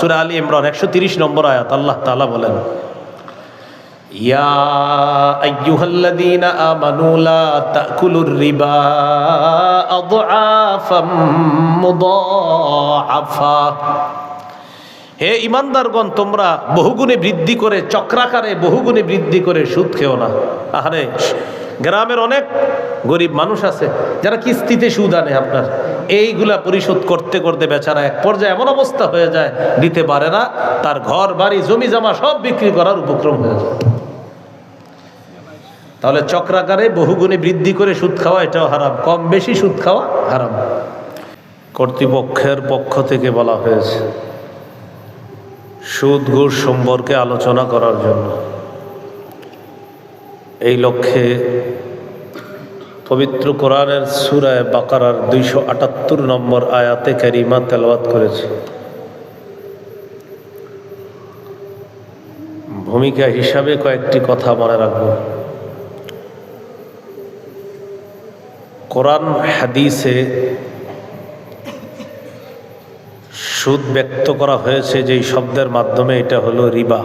সূরা আলী ইমরান 130 নম্বর আয়াত। আল্লাহ তাআলা বলেন, ইয়া আইয়ুহাল্লাযীনা আমানু লা তাকুলুর রিবা আযআফাম মুদাআফা। হে ঈমানদারগণ, তোমরা বহুগুণে বৃদ্ধি করে, চক্রাকারে বহুগুণে বৃদ্ধি করে সুদ খেও না। আহারে, গ্রামের অনেক গরিব মানুষ আছে যারা কিস্তিতে সুদ আনে, আপনার এইগুলা পরিশোধ করতে করতে বেচারা এক পর্যায়ে এমন অবস্থা হয়ে যায়, দিতে পারে না, তার ঘর বাড়ি জমি জমা সব বিক্রি করার উপক্রম হয়ে যায়। তাহলে চক্রাকারে বহুগুণে বৃদ্ধি করে সুদ খাওয়া এটাও হারাম, কম বেশি সুদ খাওয়া হারাম। কর্তৃপক্ষের পক্ষ থেকে বলা হয়েছে সুদ ঘুষ সম্পর্কে আলোচনা করার জন্য। এই লক্ষ্যে পবিত্র কোরআনের সূরা বাকারার 278 নম্বর আয়াতে কারিমা তেলাওয়াত করেছে। ভূমিকা হিসাবে কয়েকটি কথা মনে রাখব। কোরআন হাদিসে সুদ ব্যক্ত করা হয়েছে যেই শব্দের মাধ্যমে, এটা হলো রিবা।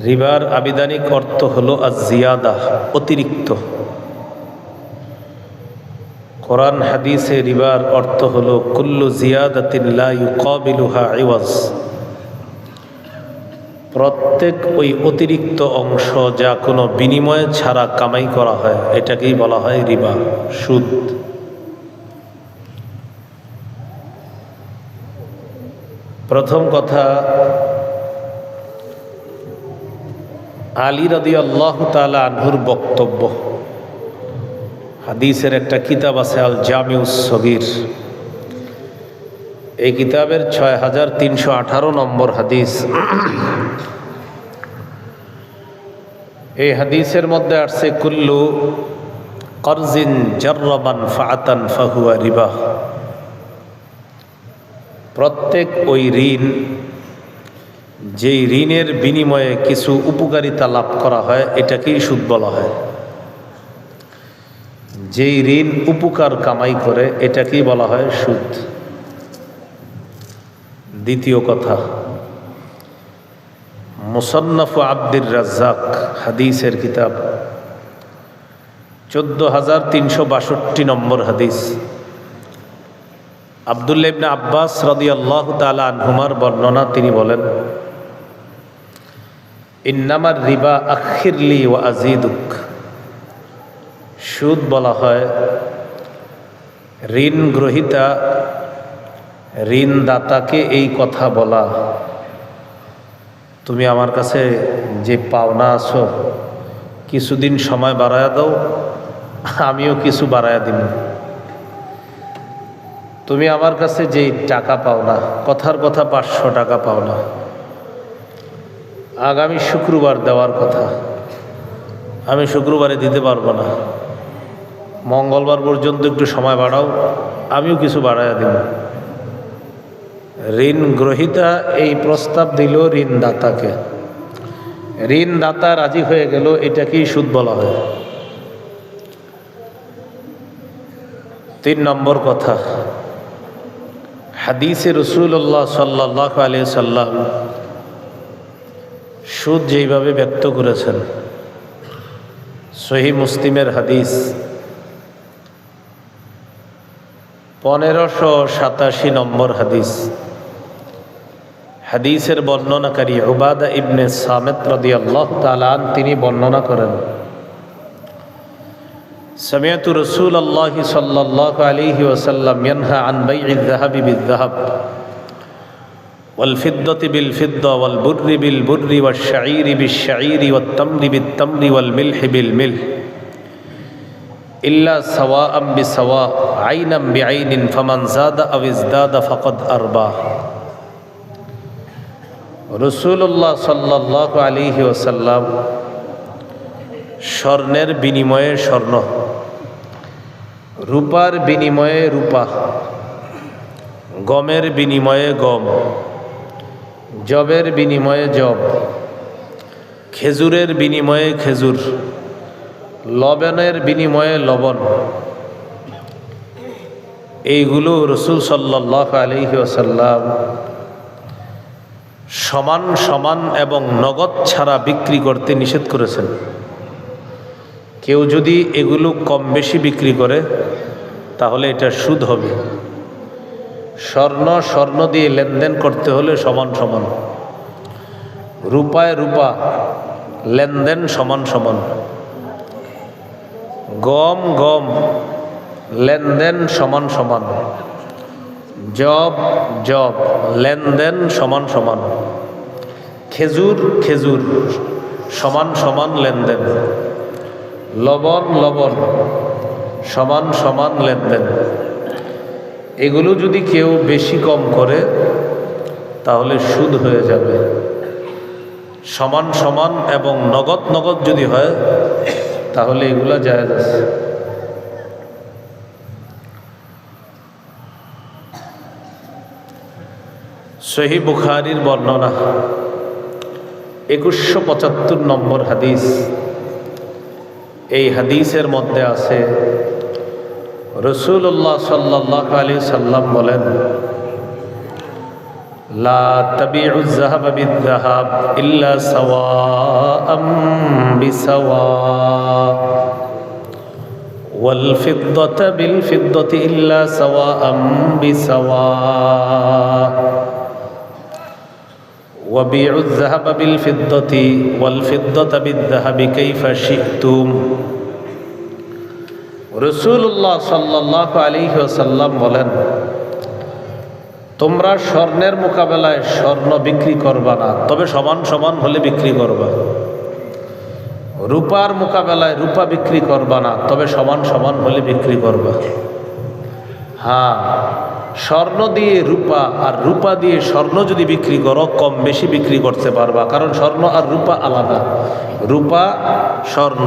রিবার আবিধানিক অর্থ হলো আজ-জিয়াদা, অতিরিক্ত। কোরআন হাদিসে রিবার অর্থ হলো কুল্লু জিয়াদাতিন লা ইউকাবিলুহা ইওয়াজ। প্রত্যেক ওই অতিরিক্ত অংশ যা কোনো বিনিময় ছাড়া কামাই করা হয়, এটাকেই বলা হয় রিবা, সুদ। প্রথম কথা, আলী রাদিয়াল্লাহু তাআলা আনহুর বক্তব্য। হাদিসের একটা কিতাব আছে আল জামিউস সগীর, এই কিতাবের 6318 নম্বর হাদিস। এই হাদিসের মধ্যে আসছে কুল্লু করজিন জাররাবান ফাআতান ফাহুয়া রিবা। প্রত্যেক ওই ঋণ, যেই ঋণের বিনিময়ে কিছু উপকারিতা লাভ করা হয়, এটাকেই সুদ বলা হয়। যেই ঋণ উপকার কামাই করে, এটাকেই বলা হয় সুদ। দ্বিতীয় কথা, মুসান্নাফ আব্দুর রাজ্জাক, হাদিসের কিতাব, 14362 নম্বর হাদিস। আব্দুল্লাহ ইবনে আব্বাস রাদিয়াল্লাহু তাআলা আনহুমার বর্ণনা, তিনি বলেন, ইন্নামার রিবা আখিরলি ওয়া আযীদুক। সুদ বলা হয় ঋণ গ্রহীতা ঋণদাতাকে এই কথা বলা, তুমি আমার কাছে যে পাওনা আছো, কিছুদিন সময় বাড়ায়া দাও, আমিও কিছু বাড়ায়া দিব। তুমি আমার কাছে যে টাকা পাও না, কথার কথা 500 টাকা পাও না, আগামী শুক্রবার দেওয়ার কথা, আমি শুক্রবারে দিতে পারবো না, মঙ্গলবার পর্যন্ত একটু সময় বাড়াও, আমিও কিছু বাড়াইয়া দিব। ঋণ গ্রহীতা এই প্রস্তাব দিল ঋণদাতাকে, ঋণদাতা রাজি হয়ে গেল, এটাকেই সুদ বলা হয়। 3 নম্বর কথা, হাদিসে রাসূলুল্লাহ সাল্লাল্লাহু আলাইহি সাল্লাম সুদ যেইভাবে ব্যক্ত করেছেন, সহিহ মুসলিমের হাদিস 1587 নম্বর হাদিস। হাদিসের বর্ণনাকারী উবাদা ইবনে সামিত রাদিয়াল্লাহু তাআলা আন, তিনি বর্ণনা করেন, সামিআতু রাসূলুল্লাহি সাল্লাল্লাহু আলাইহি ওয়াসাল্লাম ইয়ানহা আন বাইইল যাহাবি বিল যাহাব ওয়াল ফিদ্দাতি বিল ফিদ্দা ওয়াল বুররি বিল বুররি ওয়াশ শাঈরি বিশ শাঈরি ওয়াত তামরি বিত তামরি ওয়াল মিলহি বিল মিলহ ইল্লা সাওয়াআম বিসাওয়া আইনাম বিআইনিন ফামান যাদা আও ইজদাদা ফাকাদ আরবা। রাসূলুল্লাহ সাল্লাল্লাহু আলাইহি ওয়াসাল্লাম স্বর্ণের বিনিময়ে স্বর্ণ, রূপার বিনিময়ে রূপা, গমের বিনিময়ে গম, জবের বিনিময়ে জব, খেজুরের বিনিময়ে খেজুর, লবণের বিনিময়ে লবণ, এইগুলো রাসূল সাল্লাল্লাহু আলাইহি ওয়াসাল্লাম সমান সমান এবং নগদ ছাড়া বিক্রি করতে নিষেধ করেছেন। কেউ যদি এগুলো কম বেশি বিক্রি করে তাহলে এটা সুদ হবে। স্বর্ণ দিয়ে লেনদেন করতে হলে সমান সমান, রূপায় রূপা লেনদেন সমান সমান, গম লেনদেন সমান সমান, জব লেনদেন সমান সমান, খেজুর সমান সমান লেনদেন, লবণ সমান সমান লেনদেন। এগুলো যদি কেউ বেশি কম করে তাহলে সুদ হয়ে যাবে। সমান সমান এবং নগদ যদি হয় তাহলে এগুলা জায়েজ আছে। সহিহ বুখারীর বর্ণনা 2175 নম্বর হাদিস। এই হাদিসের মধ্যে আছে রাসূলুল্লাহ সাল্লাল্লাহু আলাইহি সাল্লাম বলেন, লা তাবিউয যাহাবা বিয-যাহাব ইল্লা সাওয়াআম বিসাওয়া ওয়াল ফিদ্দাতা বিল ফিদ্দাতি ইল্লা সাওয়াআম বিসাওয়া ওয়া বিউয যাহাবা বিল ফিদ্দাতি ওয়াল ফিদ্দাতা বিয-যাহাবি কাইফা শি'তুম। রাসূলুল্লাহ সাল্লাল্লাহু আলাইহি ওয়াসাল্লাম বলেন, তোমরা স্বর্ণের মোকাবেলায় স্বর্ণ বিক্রি করবা না, তবে সমান সমান হলে বিক্রি করবা। রূপার মোকাবেলায় রূপা বিক্রি করবা না, তবে সমান সমান হলে বিক্রি করবা। হ্যাঁ, স্বর্ণ দিয়ে রূপা আর রূপা দিয়ে স্বর্ণ যদি বিক্রি করো কম বেশি বিক্রি করতে পারবা, কারণ স্বর্ণ আর রূপা আলাদা। রূপা স্বর্ণ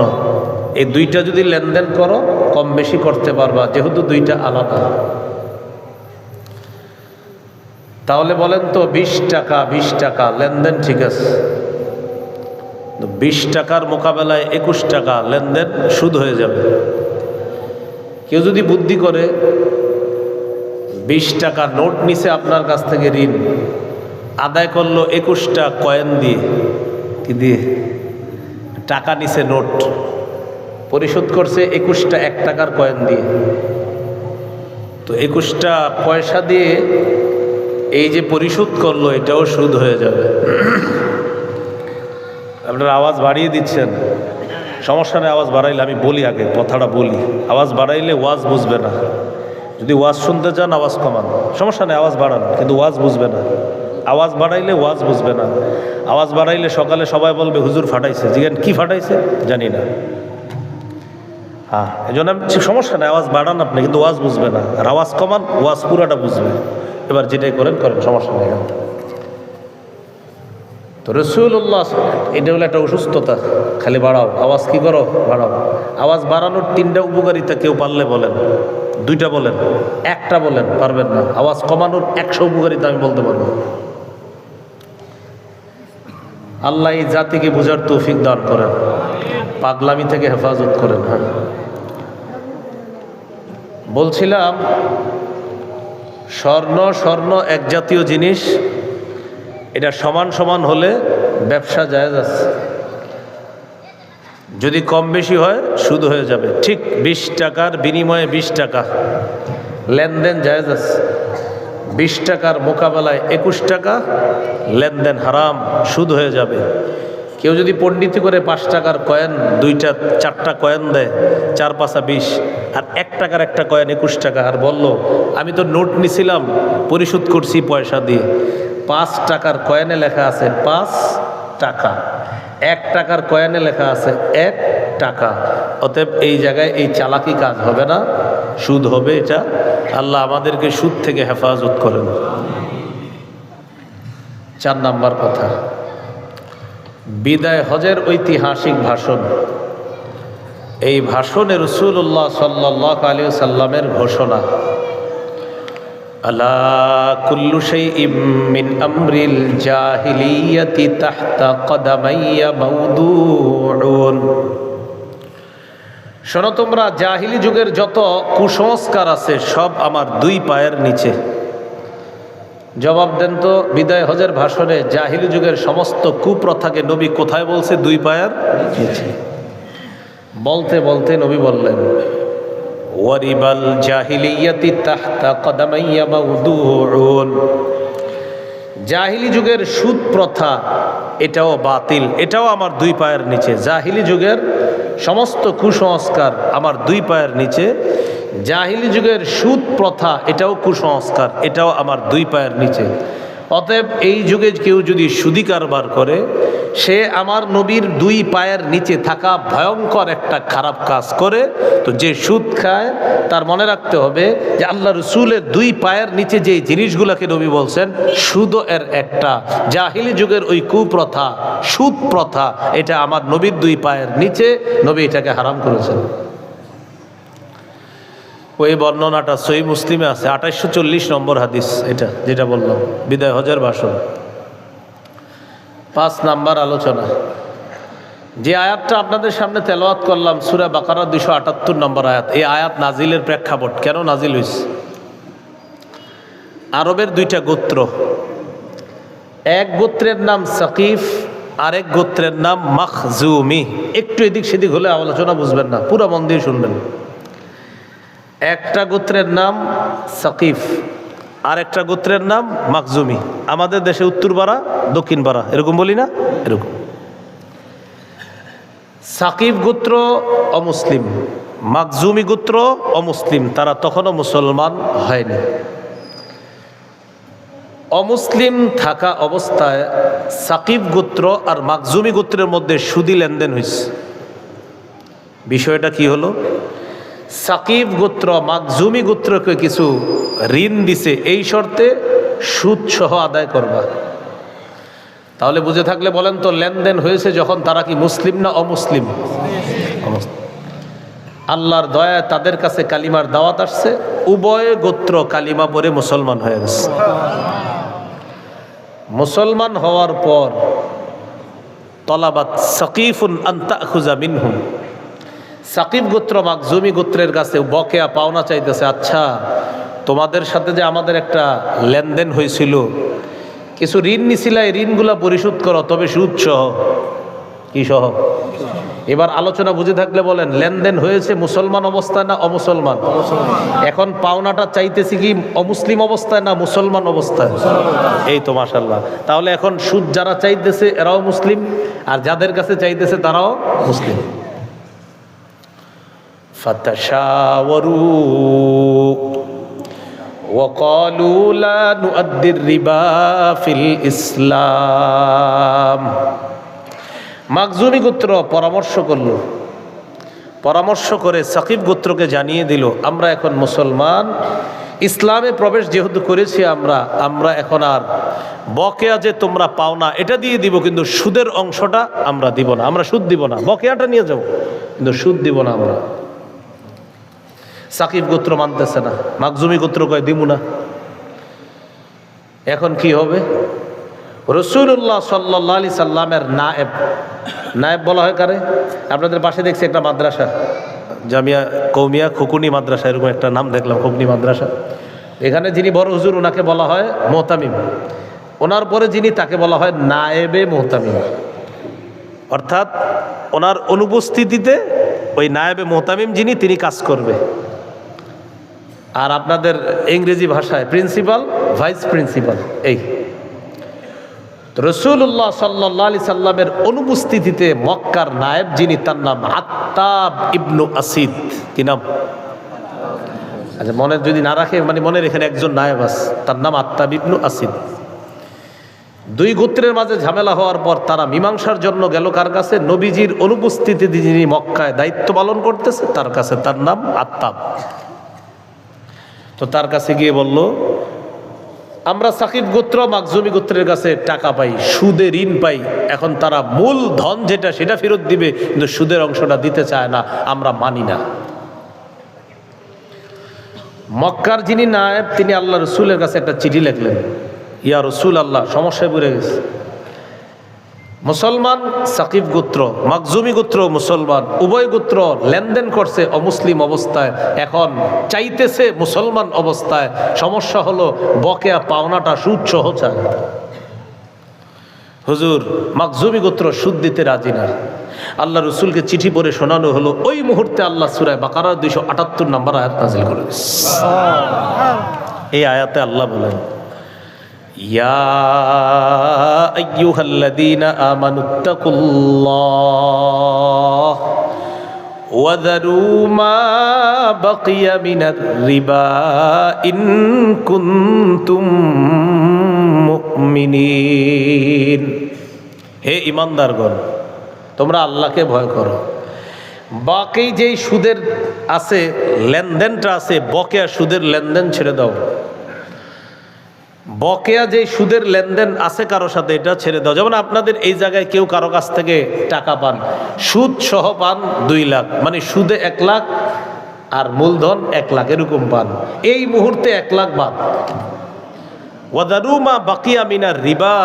এই দুইটা যদি লেনদেন করো কম বেশি করতে পারবা, যেহেতু দুইটা আলাদা। তাহলে বলেন তো 20 টাকা লেনদেন ঠিক আছে, 20 টাকার মোকাবেলায় 21 টাকা লেনদেন সুদ হয়ে যাবে। কেউ যদি বুদ্ধি করে 20 টাকা নোট নিছে আপনার কাছ থেকে ঋণ, আদায় করলো 21টা কয়েন দিয়ে, কি দিয়ে? টাকা নিছে নোট, পরিশোধ করছে 21টা 1 টাকার কয়েন দিয়ে। তো 21টা পয়সা দিয়ে এই যে পরিশোধ করলো এটাও সুদ হয়ে যাবে। আপনারা আওয়াজ বাড়িয়ে দিচ্ছেন, সমস্যা নেই। আওয়াজ বাড়াইলে আমি বলি, আগে কথাটা বলি, আওয়াজ বাড়াইলে ওয়াজ বুঝবে না। যদি ওয়াজ শুনতে চান আওয়াজ কমান, সমস্যা নেই, আওয়াজ বাড়ান, কিন্তু ওয়াজ বুঝবে না। আওয়াজ বাড়াইলে ওয়াজ বুঝবে না। আওয়াজ বাড়াইলে সকালে সবাই বলবে হুজুর ফাটাইছে, জিজ্ঞেন কি ফাটাইছে জানি না। হ্যাঁ, এই জন্য সমস্যা নেই, আওয়াজ বাড়ান আপনি, কিন্তু ওয়াজ বুঝবে না। আর আওয়াজ কমান, ওয়াজ পুরাটা বুঝবে। এবার যেটাই করেন সমস্যা নেই। তো রাসূলুল্লাহ, এটা হলো একটা অসুস্থতা, খালি বাড়াও, আওয়াজ কি করো বাড়াও। আওয়াজ বাড়ানোর 3টা উপকারিতা কেউ পারলে বলেন, 2টা বলেন, 1টা বলেন, পারবেন না। আওয়াজ কমানোর 100 উপকারিতা আমি বলতে পারবো। আল্লাহ এই জাতিকে বোঝার তৌফিক দান করেন, পাগলামি থেকে হেফাজত করেন। হ্যাঁ, বলছিলাম স্বর্ণ এক জাতীয় জিনিস, এটা সমান সমান হলে ব্যবসা জায়েজ আছে। যদি কম বেশি হয় সুদ হয়ে যাবে। ঠিক 20 টাকার বিনিময়ে 20 টাকা লেনদেন জায়েজ আছে। 20 টাকার মোকাবেলায় 21 টাকা লেনদেন হারাম, সুদ হয়ে যাবে। কেউ যদি পণ্ডিতি করে 5 টাকার কয়েন 2টা 4টা কয়েন দেয়, 4 5 20, আর 1 টাকার একটা কয়েন 21 টাকা, আর বলল আমি তো নোট নিছিলাম পরিশোধ করছি পয়সা দিয়ে, 5 টাকার কয়েনে লেখা আছে 5 টাকা, 1 টাকার কয়েনে লেখা আছে 1 টাকা। অতএব এই জায়গায় এই চালাকি কাজ হবে না, সুদ হবে। এটা আল্লাহ আমাদেরকে সুদ থেকে হেফাজত করেন। 4 নাম্বার কথা, বিদায় হজের ঐতিহাসিক ভাষণ। এই ভাষণে রাসূলুল্লাহ সাল্লাল্লাহু আলাইহি ওয়াসাল্লামের ঘোষণা, আলা কুল্লু শাইইম মিন আমরিল জাহিলিয়াতি তাহতা কদামাইয়া মাওদুউন। শোনো তোমরা, জাহিলি যুগের যত কুসংস্কার আছে সব আমার দুই পায়ের নিচে। জবাব দেন তো, বিদায় হজের ভাষণে জাহিলি যুগের সমস্ত কুপ্রথাকে নবী কোথায় বলছে? দুই পায়ের নিচে। বলতে বলতে নবী বললেন, ওয়ারিবাল জাহিলিয়াতি তাহতা কদামাইয়া মাউদুউন। জাহিলি যুগের সুদ প্রথা এটাও বাতিল, এটাও আমার দুই পায়ের নিচে। জাহিলি যুগের সমস্ত কুসংস্কার আমার দুই পায়ের নিচে। জাহিলি যুগের সুদ প্রথা এটাও কুসংস্কার, এটাও আমার দুই পায়ের নিচে। অতএব এই যুগে কেউ যদি সুদি কারবার করে, সে আমার নবীর দুই পায়ের নিচে থাকা ভয়ঙ্কর একটা খারাপ কাজ করে। তো যে সুদ খায় তার মনে রাখতে হবে যে আল্লাহ রসুলের দুই পায়ের নিচে যে জিনিসগুলোকে নবী বলছেন, সুদও এর একটা। জাহিলি যুগের ওই কুপ্রথা, সুদ প্রথা, এটা আমার নবীর দুই পায়ের নিচে, নবী এটাকে হারাম করেছেন। ওই বর্ণনাটা সহিহ মুসলিমে আছে, 2840 নম্বর হাদিস, এটা যেটা বললাম বিদায় হজের ভাষণ। 5 নাম্বার আলোচনা, যে আয়াতটা আপনাদের সামনে তেলাওয়াত করলাম, সূরা বাকারা 278 নম্বর আয়াত। এই আয়াত নাজিলের প্রেক্ষাপট, কেন নাজিল হয়েছে? আরবের দুইটা গোত্র, এক গোত্রের নাম সাকিফ, আরেক গোত্রের নাম মাখজুমি। একটু এদিক সেদিক হলে আলোচনা বুঝবেন না, পুরো মন দিয়ে শুনবেন। একটা গোত্রের নাম সাকিফ, আর একটা গোত্রের নাম মাখজুমি। আমাদের দেশে উত্তর পাড়া দক্ষিণ পাড়া এরকম বলি না, এরকম। সাকিফ গোত্র অমুসলিম, মাখজুমি গোত্র অমুসলিম, তারা তখনও মুসলমান হয়নি। অমুসলিম থাকা অবস্থায় সাকিফ গোত্র আর মাখজুমি গোত্রের মধ্যে সুদি লেনদেন হয়েছে। বিষয়টা কি হলো? সাকিব গোত্র মাখজুমি গোত্রকে কিছু ঋণ দিছে, এই শর্তে সুদ সহ আদায় করবা। তাহলে বুঝে থাকলে বলেন তো, লেনদেন হয়েছে যখন, তারা কি মুসলিম না অমুসলিম? আল্লাহর দয়ায় তাদের কাছে কালিমার দাওয়াত আসছে, উভয় গোত্র কালিমা পড়ে মুসলমান হয়ে গেছে। মুসলমান হওয়ার পর তলাবাত সাকিফুন আন তাখুযা মিনহুম, সাকিব গোত্র মাখজুমি গোত্রের কাছে বকেয়া পাওনা চাইতেছে। আচ্ছা, তোমাদের সাথে যে আমাদের একটা লেনদেন হয়েছিল, কিছু ঋণ নিছিল, এই ঋণগুলা পরিশোধ করো, তবে সুদ সহ। কি সহ? এবার আলোচনা বুঝে থাকলে বলেন, লেনদেন হয়েছে মুসলমান অবস্থায় না অমুসলমান? এখন পাওনাটা চাইতেছি কি অমুসলিম অবস্থায় না মুসলমান অবস্থায়? এই তো মাশাআল্লাহ। তাহলে এখন সুদ যারা চাইতেছে এরাও মুসলিম, আর যাদের কাছে চাইতেছে তারাও মুসলিম। فتشاوروا وقالوا لا نؤدي الربا في الإسلام। মাখজুমি গোত্র পরামর্শ করল, পরামর্শ করে সাকিব গোত্রকে জানিয়ে দিল, আমরা এখন মুসলমান, ইসলামে প্রবেশ যেহেতু করেছি আমরা এখন আর বকেয়া যে তোমরা পাও না এটা দিয়ে দিব, কিন্তু সুদের অংশটা আমরা দিব না, আমরা সুদ দিব না, বকেয়াটা নিয়ে যাব কিন্তু সুদ দিব না আমরা। সাকিব গোত্র মানতেছে না, মাখজুমি গোত্র কয় দিব না। এখন কি হবে? রাসূলুল্লাহ সাল্লাল্লাহু আলাইহি সাল্লামের নায়েব বলা হয় কারে? আপনাদের পাশে দেখছি একটা মাদ্রাসা, জামিয়া কৌমিয়া খুকুনি মাদ্রাসা, এরকম একটা নাম দেখলাম, খুকুনি মাদ্রাসা। এখানে যিনি বড় হুজুর ওনাকে বলা হয় মুহতামিম, ওনার পরে যিনি তাকে বলা হয় নায়েবে মুহতামিম। অর্থাৎ ওনার অনুপস্থিতিতে ওই নায়েবে মুহতামিম যিনি, তিনি কাজ করবে। আর আপনাদের ইংরেজি ভাষায় প্রিন্সিপাল, ভাইস প্রিন্সিপাল। এই রাসূলুল্লাহ সাল্লাল্লাহু আলাইহি সাল্লামের অনুপস্থিতিতে মক্কার নায়েব যিনি, তার নাম আত্তাব ইবনু আসিদ। কি নাম? আচ্ছা, মনে যদি না রাখে, মানে মনের এখানে একজন নায়েব আছে, তার নাম আত্তাব ইবনু আসিদ। দুই গোত্রের মাঝে ঝামেলা হওয়ার পর তারা মীমাংসার জন্য গেল কার কাছে? নবীজির অনুপস্থিতিতে যিনি মক্কায় দায়িত্ব পালন করতেছে তার কাছে, তার নাম আত্তাব। তো তার কাছে গিয়ে বলল, আমরা সাকিব গোত্র মাখজুমি গোত্রের কাছে টাকা পাই, সুদে ঋণ পাই, এখন তারা মূল ধন যেটা সেটা ফেরত দিবে, কিন্তু সুদের অংশটা দিতে চায় না, আমরা মানি না। মক্কার যিনি নায়েব, তিনি আল্লাহ রসুলের কাছে একটা চিঠি লিখলেন, ইয়া রসুল আল্লাহ, সমস্যায় পড়ে গেছে, মুসলমান সাকিব গোত্র, মাকজুমি গোত্র মুসলমান, উভয় গোত্র লেনদেন করছে অমুসলিম অবস্থায়, এখন চাইতেছে মুসলমান অবস্থায়। সমস্যা হলো বকেয়া পাওনাটা সুদ সহ চায়। হুজুর মাকজুমি গোত্র সুদ দিতে রাজি না। আল্লাহ রসুলকে চিঠি পড়ে শোনানো হলো। ওই মুহূর্তে আল্লাহ সূরা বাকারার 278 নম্বর আয়াত নাযিল করে দিয়েছে। এই আয়াতে আল্লাহ বলেন, ইয়া আইয়ুহাল্লাযীনা আমানুত্তাকুল্লাহ ওয়া যারু মা বাকিয়া মিনার রিবা ইন কুনতুম মুমিনিন। হে ঈমানদারগণ, তোমরা আল্লাহকে ভয় করো। বাকি যেই সুদের আছে, লেনদেনটা আছে, বকেয়া সুদের লেনদেন ছেড়ে দাও। বকেয়া যেই সুদের লেনদেন আছে কারো সাথে, এটা ছেড়ে দাও। যেমন আপনাদের এই জায়গায় কেউ কারো কাছ থেকে টাকা পান, সুদ সহ পান 2 লাখ, মানে সুদে 1 লাখ আর মূলধন 1 লাখ, এরকম পান। এই মুহূর্তে 1 লাখ বাদ। ওয়াদারু মা বাকিয়া মিনার রিবা,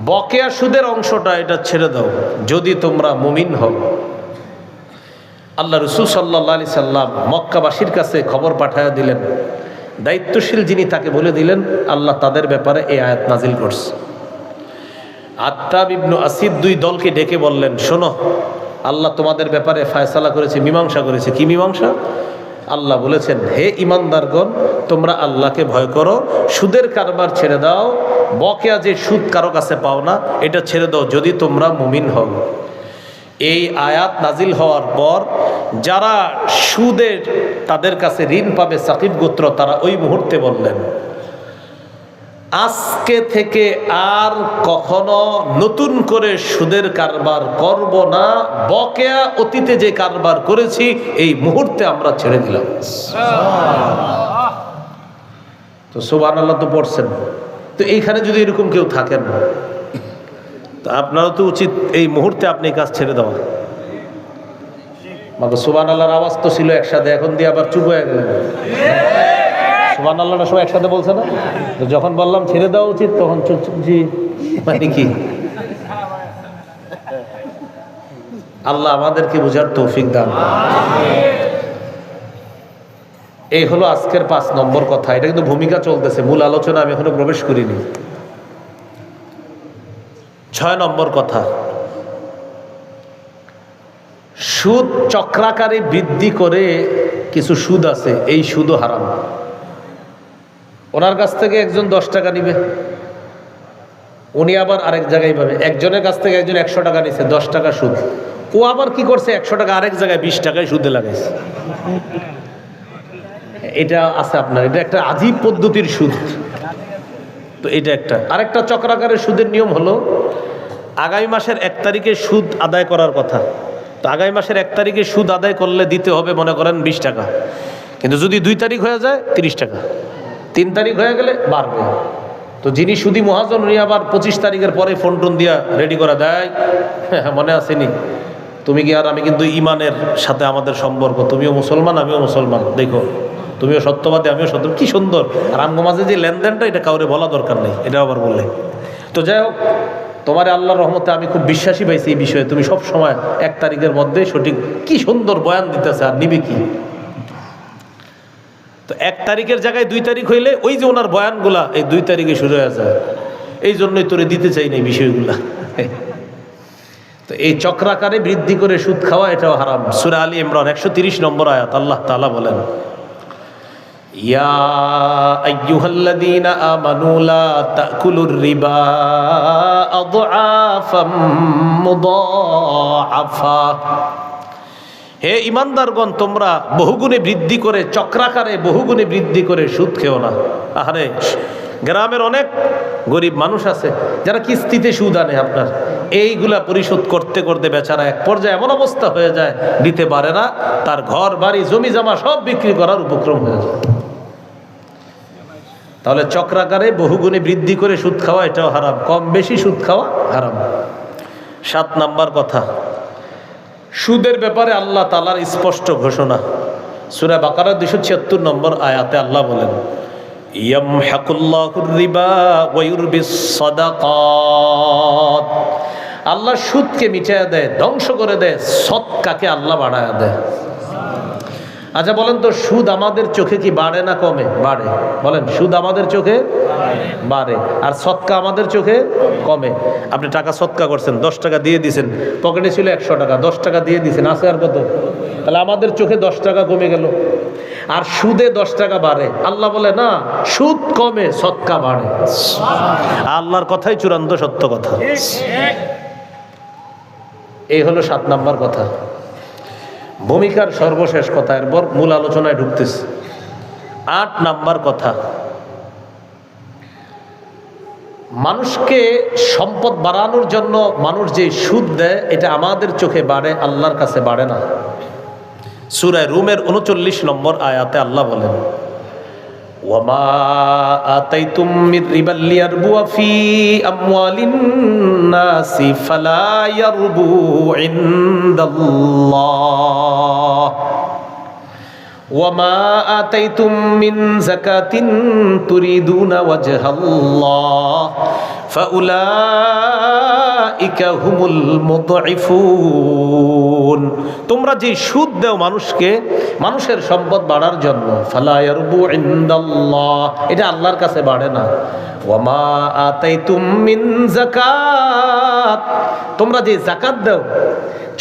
বকেয়া সুদের অংশটা এটা ছেড়ে দাও যদি তোমরা মুমিন হও। আল্লাহ রাসূল সাল্লাল্লাহু আলাইহি সাল্লাম মক্কাবাসীর কাছে খবর পাঠায়া দিলেন। দায়িত্বশীল যিনি তাকে বলে দিলেন, আল্লাহ তাদের ব্যাপারে এই আয়াত নাজিল করছে। আত্তাব ইবনু আসিদ 2 দলকে ডেকে বললেন, শোনো, আল্লাহ তোমাদের ব্যাপারে ফয়সালা করেছে, মীমাংসা করেছে। কি মীমাংসা? আল্লাহ বলেছেন, হে ঈমানদারগণ, তোমরা আল্লাহকে ভয় করো, সুদের কারবার ছেড়ে দাও, বকেয়া যে সুদ কারো কাছে পাও না এটা ছেড়ে দাও যদি তোমরা মুমিন হও। এই আয়াত নাজিল হওয়ার পর যারা সুদের তাদের কাছে ঋণ পাবে সাকিব গোত্র, তারা ওই মুহূর্তে বললেন, আজকে থেকে আর কখনো নতুন করে সুদের কারবার করব না, বকেয়া অতীতে যে কারবার করেছি এই মুহূর্তে আমরা ছেড়ে দিলাম। তো সুবহানাল্লাহ তো পড়ছেন। তো এইখানে যদি এরকম কেউ থাকেন, তো আপনারও তো উচিত এই মুহূর্তে আপনি কাজ ছেড়ে দেওয়া। সুবহানাল্লাহর আওয়াজ তো ছিল একসাথে, এখন দিয়ে আবার চুপ হয়ে গেলেন। সুবহানাল্লাহটা সবাই একসাথে বলছে না? তো যখন বললাম ছেড়ে দেওয়া উচিত তখন চুপ জি মানে কি? আল্লাহ আমাদেরকে বুঝার তৌফিক দান। এই হলো আজকের 5 নম্বর কথা। এটা কিন্তু ভূমিকা চলতেছে, মূল আলোচনা আমি এখনো প্রবেশ করিনি। 6 নম্বর কথা, সুদ চক্রাকারে বৃদ্ধি করে কিছু সুদ আছে, এই সুদও হারাম। ওনার কাছ থেকে একজন 10 টাকা নিবে, উনি আবার আরেক জায়গায় পাবে। একজনের কাছ থেকে একজন 100 টাকা নিছে, 10 টাকা সুদ। ও আবার কি করছে, 100 টাকা আরেক জায়গায় 20 টাকায় সুদে লাগাইছে। এটা আছে আপনার, এটা একটা আজীব পদ্ধতির সুদ। তো এটা একটা। আরেকটা চক্রাকারের সুদের নিয়ম হলো, আগামী মাসের 1 তারিখে সুদ আদায় করার কথা। তো আগামী মাসের 1 তারিখে সুদ আদায় করলে দিতে হবে মনে করেন 20 টাকা, কিন্তু যদি 2 তারিখ হয়ে যায় 30 টাকা, 3 তারিখ হয়ে গেলে বাড়বে। তো যিনি সুদী মহাজন উনি আবার 25 তারিখের পরে ফোন টোন দিয়া রেডি করা দেয়, হ্যাঁ মনে আসেনি তুমি কি আর আমি কিন্তু ইমানের সাথে আমাদের সম্পর্ক, তুমিও মুসলমান আমিও মুসলমান, দেখো তুমিও সত্যবাদী আমিও সত্য, কি সুন্দর। আর আমগো মাঝে যে লেনদেনটা এটা কাউরে বলা দরকার নেই, এটা আবার বললে। তো যাই হোক, তোমার আল্লাহর রহমতে আমি খুব বিশ্বাসী পাইছি এই বিষয়ে, তুমি সব সময় 1 তারিখের মধ্যে সঠিক, কি সুন্দর বয়ান দিতেছে, আর নিবে কি? তো 1 তারিখের জায়গায় 2 তারিখ হইলে ওই যে ওনার বয়ানগুলা এই 2 তারিখে শুরু হয়ে যায়। এই জন্যই তোরে দিতে চাই না এই বিষয়গুলা। তো এই চক্রাকারে বৃদ্ধি করে সুদ খাওয়া এটাও হারাম। সূরা আলী ইমরান 130 নম্বর আয়াত আল্লাহ তাআলা বলেন, ইয়া আইয়ুহাল্লাযীনা আমানু লা তাকুলুর রিবা আযআফাম মুদাআফা। হে ঈমানদারগণ, তোমরা বহুগুণে বৃদ্ধি করে, চক্রাকারে বহুগুণে বৃদ্ধি করে সুদ খেও না। আরে গ্রামের অনেক গরিব মানুষ আছে যারা কিস্তিতে সুদ আনে, আপনার এইগুলা পরিশোধ করতে করতে বেচারা এক পর্যায়ে এমন অবস্থা হয়ে যায় দিতে পারে না, তার ঘর বাড়ি জমি জমা সব বিক্রি করার উপক্রম হয়ে যায়। তাহলে চক্রাকারে বহুগুণে বৃদ্ধি করে সুদ খাওয়া এটাও হারাম, কম বেশি সুদ খাওয়া হারাম। 7 নাম্বার কথা, সুদের ব্যাপারে আল্লাহ তাআলার স্পষ্ট ঘোষণা। সূরা বাকারা 276 নম্বর আয়াতে আল্লাহ বলেন, ইয়ামহাকুল্লাহুর রিবা ওয়া ইউরবিস সাদাকাত। আল্লাহ সুদকে মিটাইয়া দেয়, ধ্বংস করে দেয়, সদকাকে আল্লাহ বাড়ায়া দেয়। আচ্ছা বলেন তো, সুদ আমাদের চোখে কি বাড়ে না কমে? বাড়ে। বলেন, সুদ আমাদের চোখে বাড়ে, আর সদকা আমাদের চোখে কমে। আপনি টাকা সদকা করছেন, 10 টাকা দিয়ে দিয়েছেন, পকেটে ছিল 100 টাকা, 10 টাকা দিয়ে দিয়েছেন, আছে আর কত? তাহলে আমাদের চোখে 10 টাকা কমে গেল, আর সুদে 10 টাকা বাড়ে। আল্লাহ বলে না, সুদ কমে, সদকা বাড়ে। আল্লাহর কথাই চূড়ান্ত সত্য কথা। এই হলো 7 নাম্বার কথা, ভূমিকার সর্বশেষ কথা। এরপর মূল আলোচনায় ঢুকতেছে। 8 নাম্বার কথা, মানুষকে সম্পদ বাড়ানোর জন্য মানুষ যে সুদ দেয়, এটা আমাদের চোখে বাড়ে, আল্লাহর কাছে বাড়ে না। সূরা রুমের 39 নম্বর আয়াতে আল্লাহ বলেন, ওয়ামা আতাইতুম মির রিবাল লিয়ারবুয়া ফি আমওয়ালিন নাসি ফালা ইয়ারবু ইনদাল্লাহ ওয়ামা আতাইতুম মিন যাকাতিন তুরিদুনা ওয়াজহাল্লাহ ফাউলাইকা হুমুল মুদঈফুন। তোমরা যে সুদ দাও মানুষকে, মানুষের সম্পদ বাড়ার জন্য, ফালা ইয়ারবু ইনদাল্লাহ, এটা আল্লাহর কাছে বাড়ে না। ওয়ামা আতাইতুম মিন যাকাত, তোমরা যে যাকাত দাও,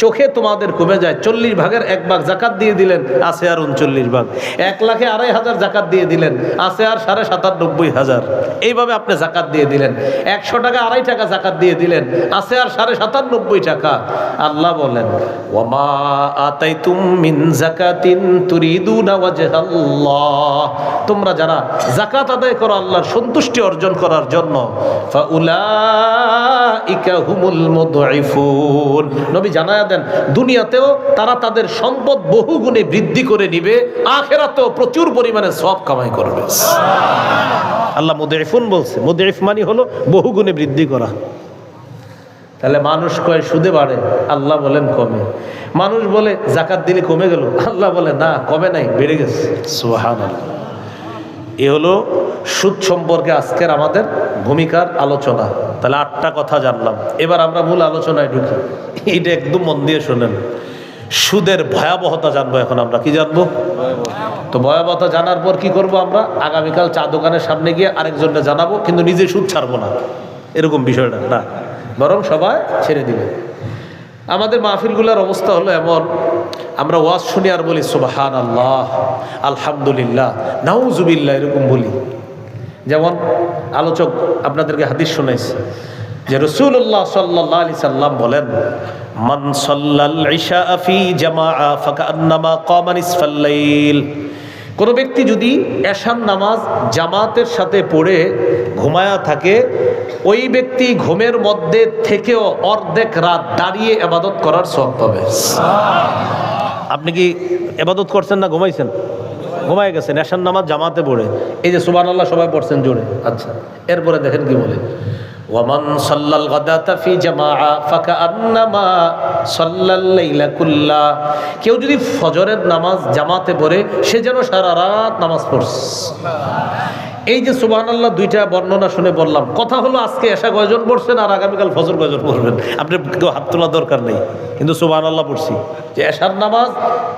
চোখে তোমাদের কমে যায়, 40 ভাগের 1 ভাগ যাকাত দিয়ে দিলেন, আছে আর 39 ভাগ। 1,02,500 যাকাত দিয়ে দিলেন, আছে আর 97,500। এইভাবে আপনি যাকাত দিয়ে দিলেন। 100 টাকা 2.5 টাকা যাকাত দিয়ে দিলেন, আছে আর 97.5 টাকা। আল্লাহ বলেন, ওয়ামা আতাইতুম মিন যাকাতিন তুরিদুনা ওয়াজহাল্লাহ, তোমরা যারা যাকাত আদায় করো আল্লাহর সন্তুষ্টি অর্জন করার জন্য, ফাউলাইকা হুমুল মুদঈফুন। নবী জানায়া দেন, দুনিয়াতেও তারা তাদের সম্পদ বহুগুণে বৃদ্ধি করে নিবে, আখিরাতেও প্রচুর পরিমাণে সওয়াব কামাই করবে। আল্লাহ মুদঈফুন বলছে, মুদঈফ মানে হলো বহুগুণে বৃদ্ধি করা। তাহলে মানুষ কয় সুদে বাড়ে, আল্লাহ বলেন কমে। মানুষ বলে যাকাত দিলে কমে গেল, আল্লাহ বলে না, কমে নাই, বেড়ে গেছে। সুবহানাল্লাহ। এ হলো সুদ সম্পর্কে আজকের আমাদের ভূমিকার আলোচনা। তাহলে 8টা কথা জানলাম, এবার আমরা মূল আলোচনায় ঢুকি। এইটা একদম মন দিয়ে শোনেন। সুদের ভয়াবহতা জানবো এখন আমরা। কি জানবো? তো ভয়াবহতা জানার পর কি করব আমরা? আগামীকাল চা দোকানের সামনে গিয়ে আরেকজনকে জানাবো, কিন্তু নিজে সুদ ছাড়বো না, এরকম বিষয়টা না, বরং সবাই ছেড়ে দিবে। আমাদের মাহফিলগুলোর অবস্থা হলো এমন, আমরা ওয়াজ শুনি আর বলি সুবহানাল্লাহ, আলহামদুলিল্লাহ, নাউজুবিল্লাহ, এরকম বলি। যেমন আলোচক আপনাদেরকে হাদিস শোনাইছে যে রাসূলুল্লাহ সাল্লাল্লাহু আলাইহি সাল্লাম বলেন, মান সাল্লাল ইশা ফি জামাআ ফাকান্নামা কামা নিসফাল লাইল। কোনো ব্যক্তি যদি এশার নামাজ জামাতের সাথে পড়ে ঘুমায়া থাকে, ওই ব্যক্তি ঘুমের মধ্যে থেকেও অর্ধেক রাত দাঁড়িয়ে ইবাদত করার সওয়াব পাবে। আপনি কি ইবাদত করছেন না ঘুমাইছেন? ঘুমায় গেছেন, এশার নামাজ জামাতে পড়ে। এই যে সুবহানাল্লাহ সবাই পড়ছেন জোরে, আচ্ছা। এরপরে দেখেন কি বলে, ওয়ামান সাল্লাল গাদাতা ফি জামাআ ফাকান্নামা সাল্লাল লাইলা কুল্লা। কেউ যদি ফজরের নামাজ জামাতে পড়ে, সে যেন সারা রাত নামাজ পড়ছে। এই যে সুবহানাল্লাহ 2টা বর্ণনা শুনে বললাম, কথা হলো আজকে এশা কয়জন পড়ছেন আর আগামীকাল ফজর কয়জন পড়বেন, আপনি কেউ হাত তোলার দরকার নেই, কিন্তু সুবহানাল্লাহ পড়ছি যে এশার নামাজ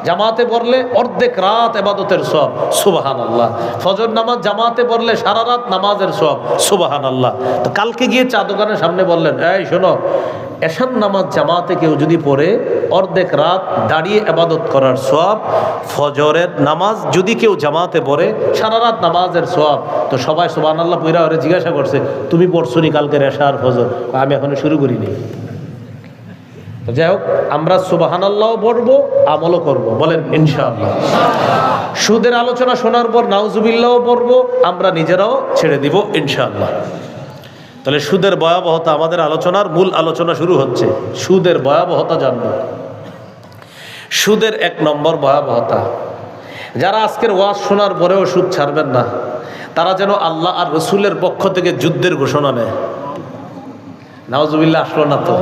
জামাতে পড়লে অর্ধেক রাত ইবাদতের সওয়াব, সুবহানাল্লাহ। ফজর নামাজ জামাতে পড়লে সারা রাত নামাজের সওয়াব, সুবহানাল্লাহ। তো কালকে গিয়ে চা দোকানের সামনে বললেন, এই শোনো, এশার নামাজ জামাতে কেউ যদি পড়ে অর্ধেক রাত দাঁড়িয়ে ইবাদত করার সওয়াব, ফজরের নামাজ যদি কেউ জামাতে পড়ে সারা রাত নামাজের সওয়াব। তো সবাই সুবহানাল্লাহ পড়া ওরে জিজ্ঞাসা করছে, তুমি পড়ছো নি কালকের এশা আর ফজর? আমি এখনো শুরু করিনি। যাই হোক, আমরা সুবহানাল্লাহও পড়বো, আমলও করব, বলেন ইনশাআল্লাহ। সুদের আলোচনা শোনার পর নাউজুবিল্লাহও পড়বো, আমরা নিজেরাও ছেড়ে দিব ইনশাআল্লাহ। তাহলে সুদের ভয়াবহতা, আমাদের আলোচনার মূল আলোচনা শুরু হচ্ছে। সুদের ভয়াবহতা জানব। সুদের 1 নম্বর ভয়াবহতা, যারা আজকের ওয়াজ শোনার পরেও সুদ ছাড়বেন না, তারা যেন আল্লাহ আর রসুলের পক্ষ থেকে যুদ্ধের ঘোষণা নেয়। নাউজুবিল্লাহ আসলো না তো?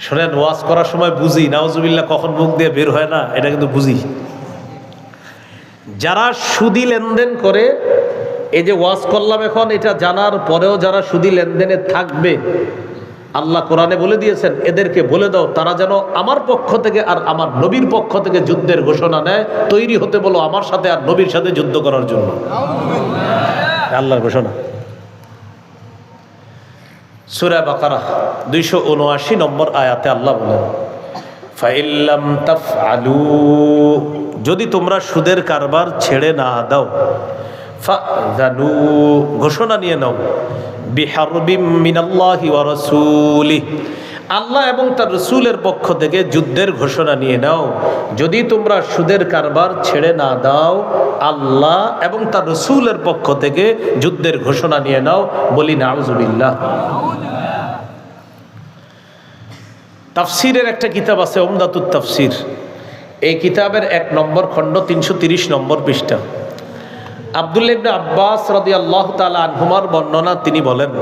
শোনেন, ওয়াজ করার সময় বুঝি নাউজুবিল্লাহ কখন মুখ দিয়ে বের হয় না, এটা কিন্তু বুঝি। যারা সুদি লেনদেন করে, এই যে ওয়াজ করলাম এখন, এটা জানার পরেও যারা সুদি লেনদেনে থাকবে, আল্লাহ কোরআনে বলে দিয়েছেন, এদেরকে বলে দাও তারা যেন আমার পক্ষ থেকে আর আমার নবীর পক্ষ থেকে যুদ্ধের ঘোষণা নেয়, তৈরি হতে বলো আমার সাথে আর নবীর সাথে যুদ্ধ করার জন্য। আল্লাহর ঘোষণা। সূরা বাকারা 279 নম্বর আয়াতে আল্লাহ বলেন, ফাইল্লাম তাফআলু, যদি তোমরা সুদের কারবার ছেড়ে না দাও, ফাযানু, ঘোষণা নিয়ে নাও, বিহারবিম মিনাল্লাহি ওয়া রাসূলিহি, আল্লাহ এবং তার রাসূলের পক্ষ থেকে যুদ্ধের ঘোষণা নিয়ে নাও। যদি তোমরা সুদের কারবার ছেড়ে না দাও, আল্লাহ এবং তার রাসূলের পক্ষ থেকে যুদ্ধের ঘোষণা নিয়ে নাও। বলি নাউযুবিল্লাহ। তাফসিরের একটা কিতাব আছে উমদাতুত তাফসির, এই কিতাবের 1 নম্বর খণ্ড 330 নম্বর পৃষ্ঠা। আব্দুল্লাহ ইবনে আব্বাস রাদিয়াল্লাহু তাআলা আনহুমার বর্ণনা, তিনি বলেন,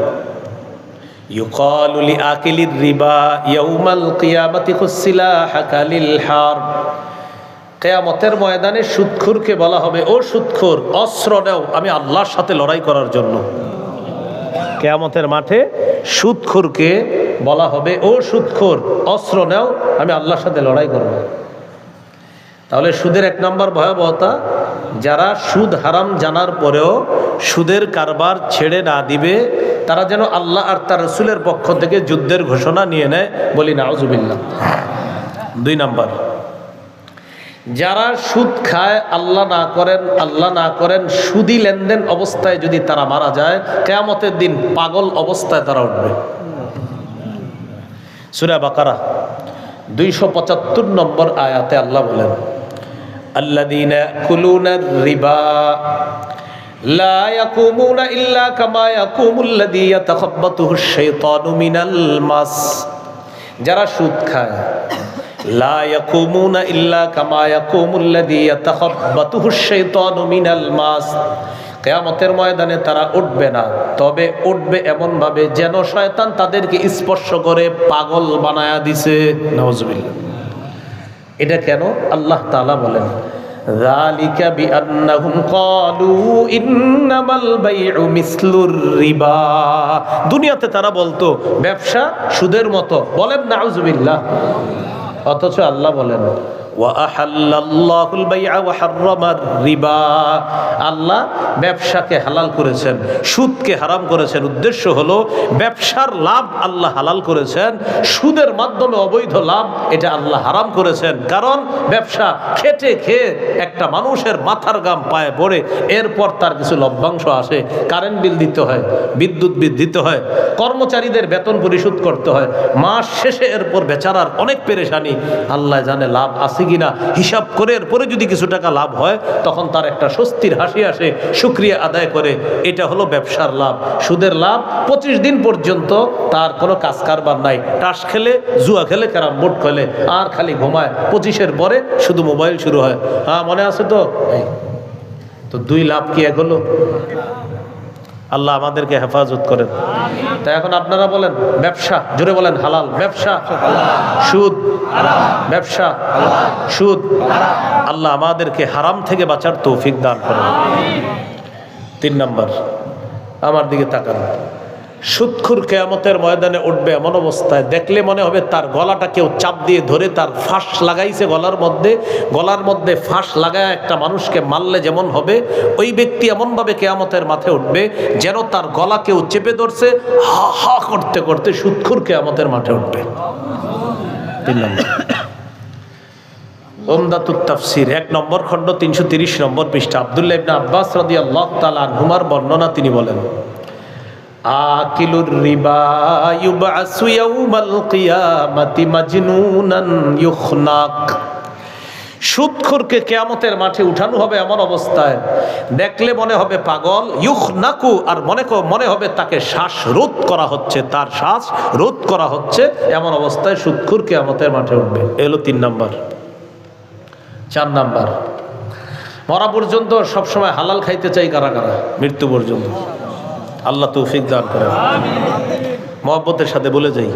ইউকালু লিআকিলির রিবা ইয়াউমাল কিয়ামাতি খুসিলাহাকা লিল হারব, কিয়ামতের ময়দানে সুদখোরকে বলা হবে, ও সুদখোর, অস্ত্র নাও, আমি আল্লাহর সাথে লড়াই করার জন্য। কিয়ামতের মাঠে সুদখোরকে বলা হবে, ও সুদখোর, অস্ত্র নাও, আমি আল্লাহর সাথে লড়াই করব। তাহলে সুদের 1 নম্বর ভয়াবহতা, যারা সুদ হারাম জানার পরেও সুদের কারবার ছেড়ে না দিবে, তারা যেন আল্লাহ আর তার রাসূলের পক্ষ থেকে যুদ্ধের ঘোষণা নিয়ে নেয়। বলি নাউযুবিল্লাহ। 2 নম্বর, যারা সুদ খায়, আল্লাহ না করেন সুদি লেনদেন অবস্থায় যদি তারা মারা যায়, কিয়ামতের দিন পাগল অবস্থায় তারা উঠবে। সূরা বাকারা 275 নম্বর আয়াতে আল্লাহ বলেন, আল্লাযীনা ইয়াকুলুনা রিবা লা ইয়াকুমুনা ইল্লা কামা ইয়াকুমুল্লাযী ইয়াতাখাব্বাতুহুশ শাইতানু মিনাল মাস, যারা সুদ খায়, লা ইয়াকুমুনা ইল্লা কামা ইয়াকুমুল্লাযী ইয়াতাখাব্বাতুহুশ শাইতানু মিনাল মাস, কিয়ামতের ময়দানে তারা উঠবে না, তবে উঠবে এমন ভাবে যেন শয়তান তাদেরকে স্পর্শ করে পাগল বানায়া দিছে। নাউযুবিল্লাহ। এটা কেন? আল্লাহ তাআলা বলেন, যালিকা বিআন্নাহুম ক্বালু ইন্নামাল বাইউ মিসলুর রিবা, দুনিয়াতে তারা বলতো ব্যবসা সুদের মতো। বলেন নাউযুবিল্লাহ। অথচ আল্লাহ বলেন, আল্লাহ ব্যবসাকে হালাল করেছেন, সুদকে হারাম করেছেন। উদ্দেশ্য হলো ব্যবসার লাভ আল্লাহ হালাল করেছেন, সুদের মাধ্যমে অবৈধ লাভ এটা আল্লাহ হারাম করেছেন। কারণ ব্যবসা খেটে খেয়ে একটা মানুষের মাথার ঘাম পায়ে পড়ে, এরপর তার কিছু লভ্যাংশ আসে, কারেন্ট বিল দিতে হয়, বিদ্যুৎ বিল দিতে হয়, কর্মচারীদের বেতন পরিশোধ করতে হয়, মাস শেষে এরপর বেচারার অনেক পেরেশানি। আল্লাহ জানে লাভ আছে কিনা, হিসাব করে এরপরে যদি কিছু টাকা লাভ হয় তখন তার একটা স্বস্তির হাসি আসে, শুকরিয়া আদায় করে। এটা হলো ব্যবসার লাভ। সুদের লাভ 25 দিন পর্যন্ত তার কোনো কাজ কারবার নাই, টাস খেলে, জুয়া খেলে, ক্যারাম বোর্ড খেলে, আর খালি ঘুমায়। 25-এর পরে শুধু মোবাইল শুরু হয়। হ্যাঁ, মনে আছে তো? তো 2 লাভ কি এক হলো? আল্লাহ আমাদেরকে হেফাজত করেন। তাই এখন আপনারা বলেন ব্যবসা, জোরে বলেন হালাল। ব্যবসা সুদ, ব্যবসা সুদ। আল্লাহ আমাদেরকে হারাম থেকে বাঁচার তৌফিক দান করেন। 3 নম্বর, আমার দিকে তাকান। সুদখোর কিয়ামতের ময়দানে উঠবে এমন অবস্থায়, দেখলে মনে হবে তার গলাটা কেউ চাপ দিয়ে ধরে তার ফাঁস লাগাইছে গলার মধ্যে ফাঁস লাগায় একটা মানুষকে মারলে যেমন হবে, ওই ব্যক্তি এমনভাবে কিয়ামতের মাঠে উঠবে যেন তার গলা কেউ চেপে ধরছে, হা হা করতে করতে সুদখোর কিয়ামতের মাঠে উঠবে। 3 নম্বর, উমদাতুত তাফসির 1 নম্বর খণ্ড 330 নম্বর পৃষ্ঠা। আব্দুল্লাহ ইবনে আব্বাস রাদিয়াল্লাহু তাআলা আনহুমার বর্ণনা, তিনি বলেন, আকিলুর রিবা ইউবআসু ইয়াউমাল কিয়ামাতি মাজনুনান ইউখনাক, সুদখোরকে কিয়ামতের মাঠে উঠানো হবে এমন অবস্থায়, দেখলে মনে হবে পাগল, ইউখনাকু, আর মনে হবে তাকে শ্বাস রোধ করা হচ্ছে, তার শ্বাস রোধ করা হচ্ছে, এমন অবস্থায় সুদখোর কিয়ামতের মাঠে উঠবে। এলো 3 নম্বর। 4 নম্বর, মরা পর্যন্ত সবসময় হালাল খাইতে চাই কারা কারা? মৃত্যু পর্যন্ত। আল্লাহ তৌফিক দান করেন। মহব্বতের সাথে বলে যাই,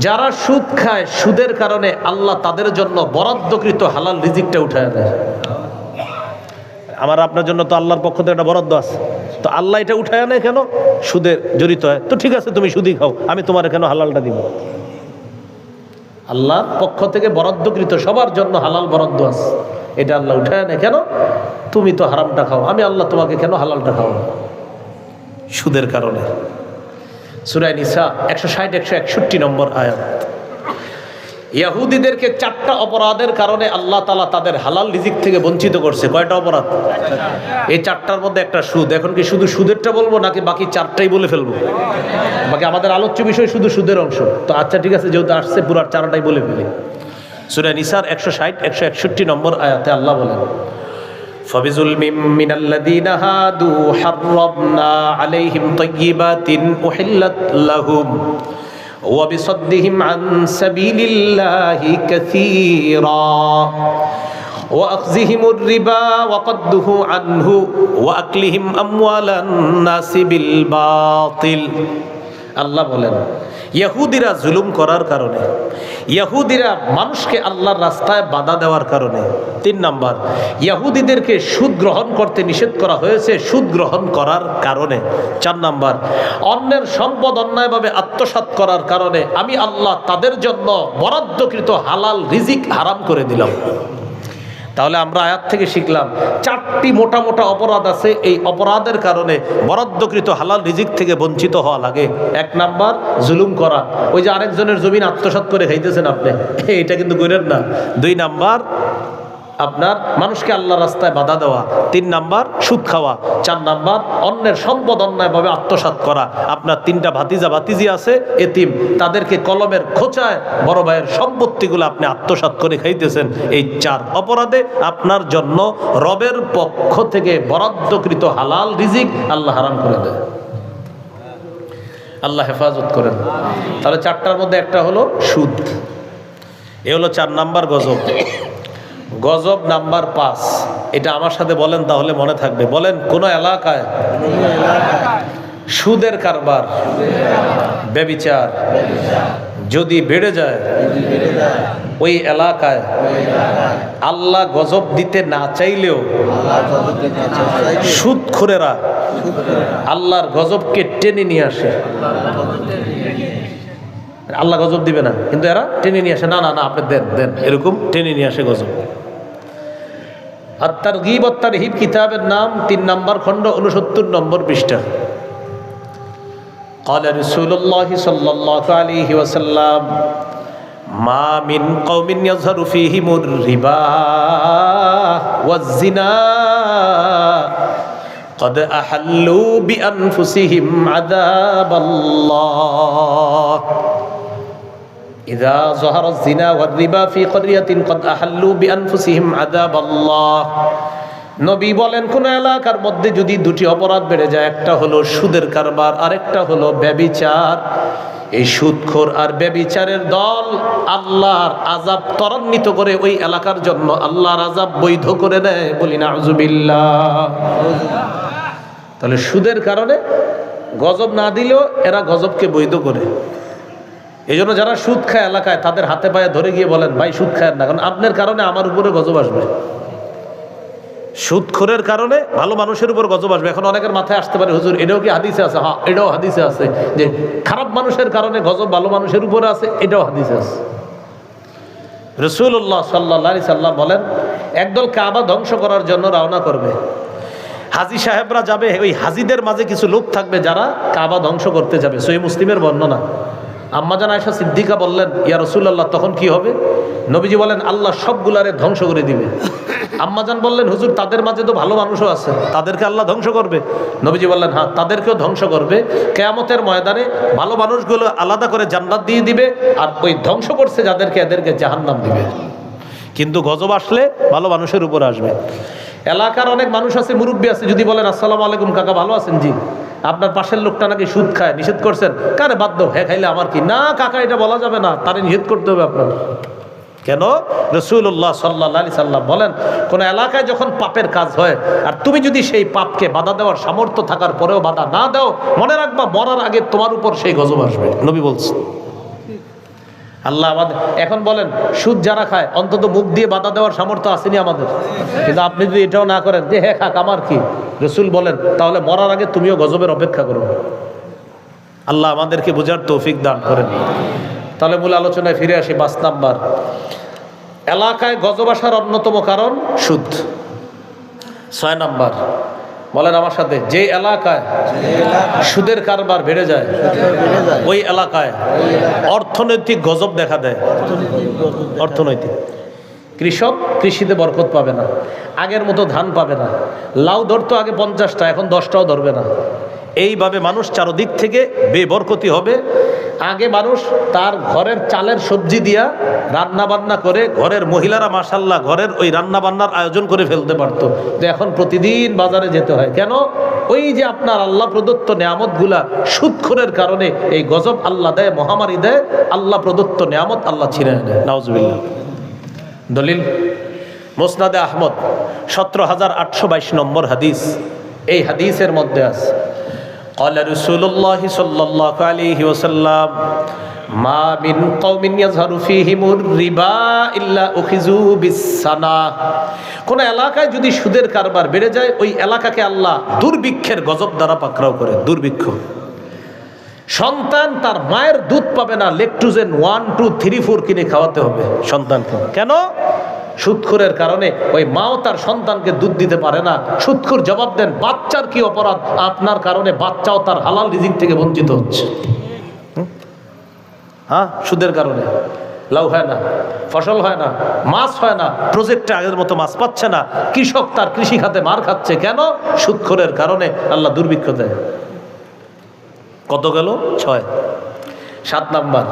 যারা সুদ খায়, সুদের কারণে আল্লাহ তাদের জন্য বরাদ্দকৃত হালাল রিজিকটা উঠায় দেয়। আমার আপনার জন্য তো আল্লাহর পক্ষ থেকে একটা বরাদ্দ আছে, তো আল্লাহ এটা উঠায় আনে কেন? সুদে জড়িত হয় তো ঠিক আছে, তুমি সুদই খাও, আমি তোমার কেন হালালটা দিব? আল্লাহর পক্ষ থেকে বরাদ্দকৃত সবার জন্য হালাল বরাদ্দ আছে, এটা আল্লাহ উঠায় আনে কেন? তুমি তো হারামটা খাও, আমি আল্লাহ তোমাকে কেন হালালটা খাও? সুদের কারণে। সূরা নিসা 160-161 নম্বর আয়াত। ইহুদিদেরকে 4টা অপরাধের কারণে আল্লাহ তাআলা তাদের হালাল রিজিক থেকে বঞ্চিত করছে। কয়টা অপরাধ? এই 4টার মধ্যে একটা সুদ। এখন কি শুধু সুদেরটা বলবো নাকি বাকি 4টাই বলে ফেলবো? বাকি আমাদের আলোচ্য বিষয় শুধু সুদের অংশ তো। আচ্ছা ঠিক আছে, যেহেতু আসছে পুরো 4টাই বলে ফেলি। সূরা নিসার 160-161 নম্বর আয়াতে আল্লাহ বলেন, ফাবিজুলমিম মিনাল্লাযীনা হাদু হাররামনা আলাইহিম তাইয়্যিবাতিন উহিল্লাত লাহুম ওয়া বিসাদ্দিহিম আন সাবিলিল্লাহি কাসীরা ওয়া আখযিহিমুর রিবা ওয়া কাদ্দুহু আনহু ওয়া আকলিহিম আমওয়ালান নাসি বিল বাতিল। আল্লাহ বলেন, ইহুদিরা জুলুম করার কারণে, ইহুদিরা মানুষকে আল্লাহর রাস্তায় বাধা দেওয়ার কারণে। 3 নাম্বার, ইহুদিদেরকে সুদ গ্রহণ করতে নিষেধ করা হয়েছে সুদ গ্রহণ করার কারণে। 4 নাম্বার, অন্যের সম্পদ অন্যায়ভাবে আত্মসাৎ করার কারণে আমি আল্লাহ তাদের জন্য বরাদ্দকৃত হালাল রিজিক হারাম করে দিলাম। তাহলে আমরা আয়াত থেকে শিখলাম 4টি মোটা মোটা অপরাধ আছে, এই অপরাধের কারণে বরাদ্দকৃত হালাল রিজিক থেকে বঞ্চিত হওয়া লাগে। 1 নাম্বার, জুলুম করা, ওই যে আরেকজনের জমিন আত্মসাৎ করে খাইতেছেন আপনি, এটা কিন্তু করেন না। 2 নাম্বার, আপনার মানুষকে আল্লাহর রাস্তায় বাধা দেওয়া। 3 নাম্বার, সুদ খাওয়া। 4 নাম্বার, অন্যের সম্পদ অন্যায়ভাবে আত্মসাৎ করা। আপনার 3টা ভাতিজা ভাতিজি আছে এতিম, তাদেরকে কলমের খোঁচায় বড় ভাইয়ের সম্পত্তিগুলো আপনি আত্মসাৎ করে খাইতেছেন। এই 4 অপরাধে আপনার জন্য রবের পক্ষ থেকে বরাদ্দকৃত হালাল রিজিক আল্লাহ হারাম করে দেয়। আল্লাহ হেফাজত করেন। তাহলে 4টার মধ্যে একটা হলো সুদ, এ হলো 4 নাম্বার গজব। গজব নাম্বার 5, এটা আমার সাথে বলেন তাহলে মনে থাকবে। বলেন, কোন এলাকায় সুদের কারবার, ব্যভিচার যদি বেড়ে যায়, ওই এলাকায় আল্লাহ গজব দিতে না চাইলেও সুদখোরেরা আল্লাহর গজবকে টেনে নিয়ে আসে। আল্লাহ গজব দিবে না কিন্তু এরা টেনে নিয়ে আসে, না না না আপনি দেন দেন, এরকম টেনে নিয়ে আসে গজব। আত-তারগীব ওয়াত-তারহীব কিতাবের নাম 3 নম্বর খণ্ড 69 নম্বর পৃষ্ঠা। قال رسول الله صلى الله عليه وسلم ما من قوم يظهر فيهم الربا والزنا قد أحلوا بأنفسهم عذاب الله إذا ظهر الزنا والربا في قرية قد أحلوا بأنفسهم عذاب الله। নবী বলেন, কোন এলাকার মধ্যে যদি 2টি অপরাধ বেড়ে যায়, একটা হলো সুদের কারবার, আরেকটা হলো ব্যভিচার, এই সুদখোর আর ব্যভিচারের দল আল্লাহর আযাব ত্বরান্বিত করে ওই এলাকার জন্য আল্লাহর আযাব বৈধ করে দেয়। বলি নাউযুবিল্লাহ। তাহলে সুদের কারণে গজব না দিলেও এরা গজবকে বৈধ করে। এই জন্য যারা সুদ খায় এলাকায়, তাদের হাতে পায়ে ধরে গিয়ে বলেন, ভাই সুদ খায় না, কারণ আপনার কারণে আমার উপরে গজব আসবে। সুদখোরের কারণে ভালো মানুষের উপর গজব আসবে। এখন অনেকের মাথায় আসতে পারে, হুজুর এটাও কি হাদিসে আছে? হ্যাঁ, এটাও হাদিসে আছে যে খারাপ মানুষের কারণে গজব ভালো মানুষের উপরে আছে, এটাও হাদিসে আছে। রাসূলুল্লাহ সাল্লাল্লাহু আলাইহি সাল্লাম বলেন, একদল কাবা ধ্বংস করার জন্য রওনা করবে। হাজী সাহেবরা যাবে, ওই হাজীদের মাঝে কিছু লোক থাকবে যারা কাবা ধ্বংস করতে যাবে। সহিহ মুসলিমের বর্ণনা। আম্মাজান আয়েশা সিদ্দিকা বললেন, ইয়া রাসূলুল্লাহ তখন কি হবে? নবীজি বলেন, আল্লাহ সবগুলারে ধ্বংস করে দিবে। আম্মাজান বললেন, হুজুর তাদের মাঝে তো ভালো মানুষও আছে, তাদেরকে আল্লাহ ধ্বংস করবে? নবীজি বললেন, হ্যাঁ তাদেরকেও ধ্বংস করবে। কিয়ামতের ময়দানে ভালো মানুষগুলো আলাদা করে জান্নাত দিয়ে দিবে, আর ওই ধ্বংস করছে যাদেরকে, এদেরকে জাহান্নাম দিবে। কিন্তু গজব আসলে ভালো মানুষের উপর আসবে। এলাকার অনেক মানুষ আছে, মুরব্বী আছে, যদি বলেন আসসালামু আলাইকুম কাকা ভালো আছেন? জি। আপনার পাশের লোকটা নাকি সুদ খায়, নিষেধ করছেন? কারে বাদ দাও, হ্যাঁ খাইলে আমার কি? না কাকা এটা বলা যাবে না, তারে নিষেধ করতে হবে আপনার। কেন? রাসূলুল্লাহ সাল্লাল্লাহু আলাইহি সাল্লাম বলেন, কোন এলাকায় যখন পাপের কাজ হয় আর তুমি যদি সেই পাপকে বাধা দেওয়ার সামর্থ্য থাকার পরেও বাধা না দাও, মনে রাখবা মরার আগে তোমার উপর সেই গজব আসবে। নবী বলছেন। আল্লাহ আমাদের এখন বলেন, সুদ যারা খায় অন্তত মুখ দিয়ে বাধা দেওয়ার সামর্থ্য আসেনি আমাদের, কিন্তু আপনি যদি এটাও না করেন যে হ্যাঁ খাক আমার কি, রসুল বলেন তাহলে মরার আগে তুমিও গজবের অপেক্ষা করো। আল্লাহ আমাদেরকে বোঝার তৌফিক দান করেন। তাহলে মূল আলোচনায় ফিরে আসি। 5 নাম্বার, এলাকায় গজব আসার অন্যতম কারণ সুদ। 6 নাম্বার, বলেন আমার সাথে, যে এলাকায় সুদের কারবার বেড়ে যায় ওই এলাকায় অর্থনৈতিক গজব দেখা দেয়। অর্থনৈতিক, কৃষক কৃষিতে বরকত পাবে না, আগের মতো ধান পাবে না, লাউ ধরতো আগে 50টা এখন 10টাও ধরবে না। এইভাবে মানুষ চারদিক থেকে বেবরকতি হবে। আগে মানুষ তার ঘরের চালের সবজি দিয়া রান্না বান্না করে, ঘরের মহিলারা মাশাল্লাহ ঘরের ওই রান্না বান্নার আয়োজন করে ফেলতে পারতো, তো এখন প্রতিদিন বাজারে যেতে হয়। কেন? ওই যে আপনার আল্লাহ প্রদত্ত নেয়ামতগুলা সুদখোরের কারণে এই গজব আল্লাহ দেয়, মহামারী দেয়। আল্লাহ প্রদত্ত নেয়ামত আল্লাহ ছিনে নেয়। নাউজুবিল্লাহ। দলিল মুসনাদে আহমদ 17,822 নম্বর হাদিস। এই হাদিসের মধ্যে আছে, قال رسول الله صلى الله عليه وسلم ما من قوم يظهر فيهم الربا إلا أخذوا بالسنة। কোন এলাকায় যদি সুদের কারবার বেড়ে যায় ওই এলাকাকে আল্লাহ দুর্ভিক্ষের গজব দ্বারা পাকড়াও করে। দুর্ভিক্ষ, সন্তান তার মায়ের দুধ পাবে না, লেকটুজেন 1, 2, 3, 4 কিনে খাওয়াতে হবে সন্তানকে। কেন? সুদখোরের কারণে ওই মাও তার সন্তানকে দুধ দিতে পারে না। সুদখোর জবাব দেন, বাচ্চার কি অপরাধ? আপনার কারণে বাচ্চাও তার হালাল রিজিক থেকে বঞ্চিত হচ্ছে। হ্যাঁ, সুদের কারণে লাউ হয় না, ফসল হয় না, মাছ হয় না, প্রজেক্টে আগের মতো মাছ পাচ্ছে না, কৃষক তার কৃষি খাতে মার খাচ্ছে। কেন? সুদখোরের কারণে আল্লাহ দুর্ভিক্ষ দেয়। কত গেল? 6। 7 নাম্বার,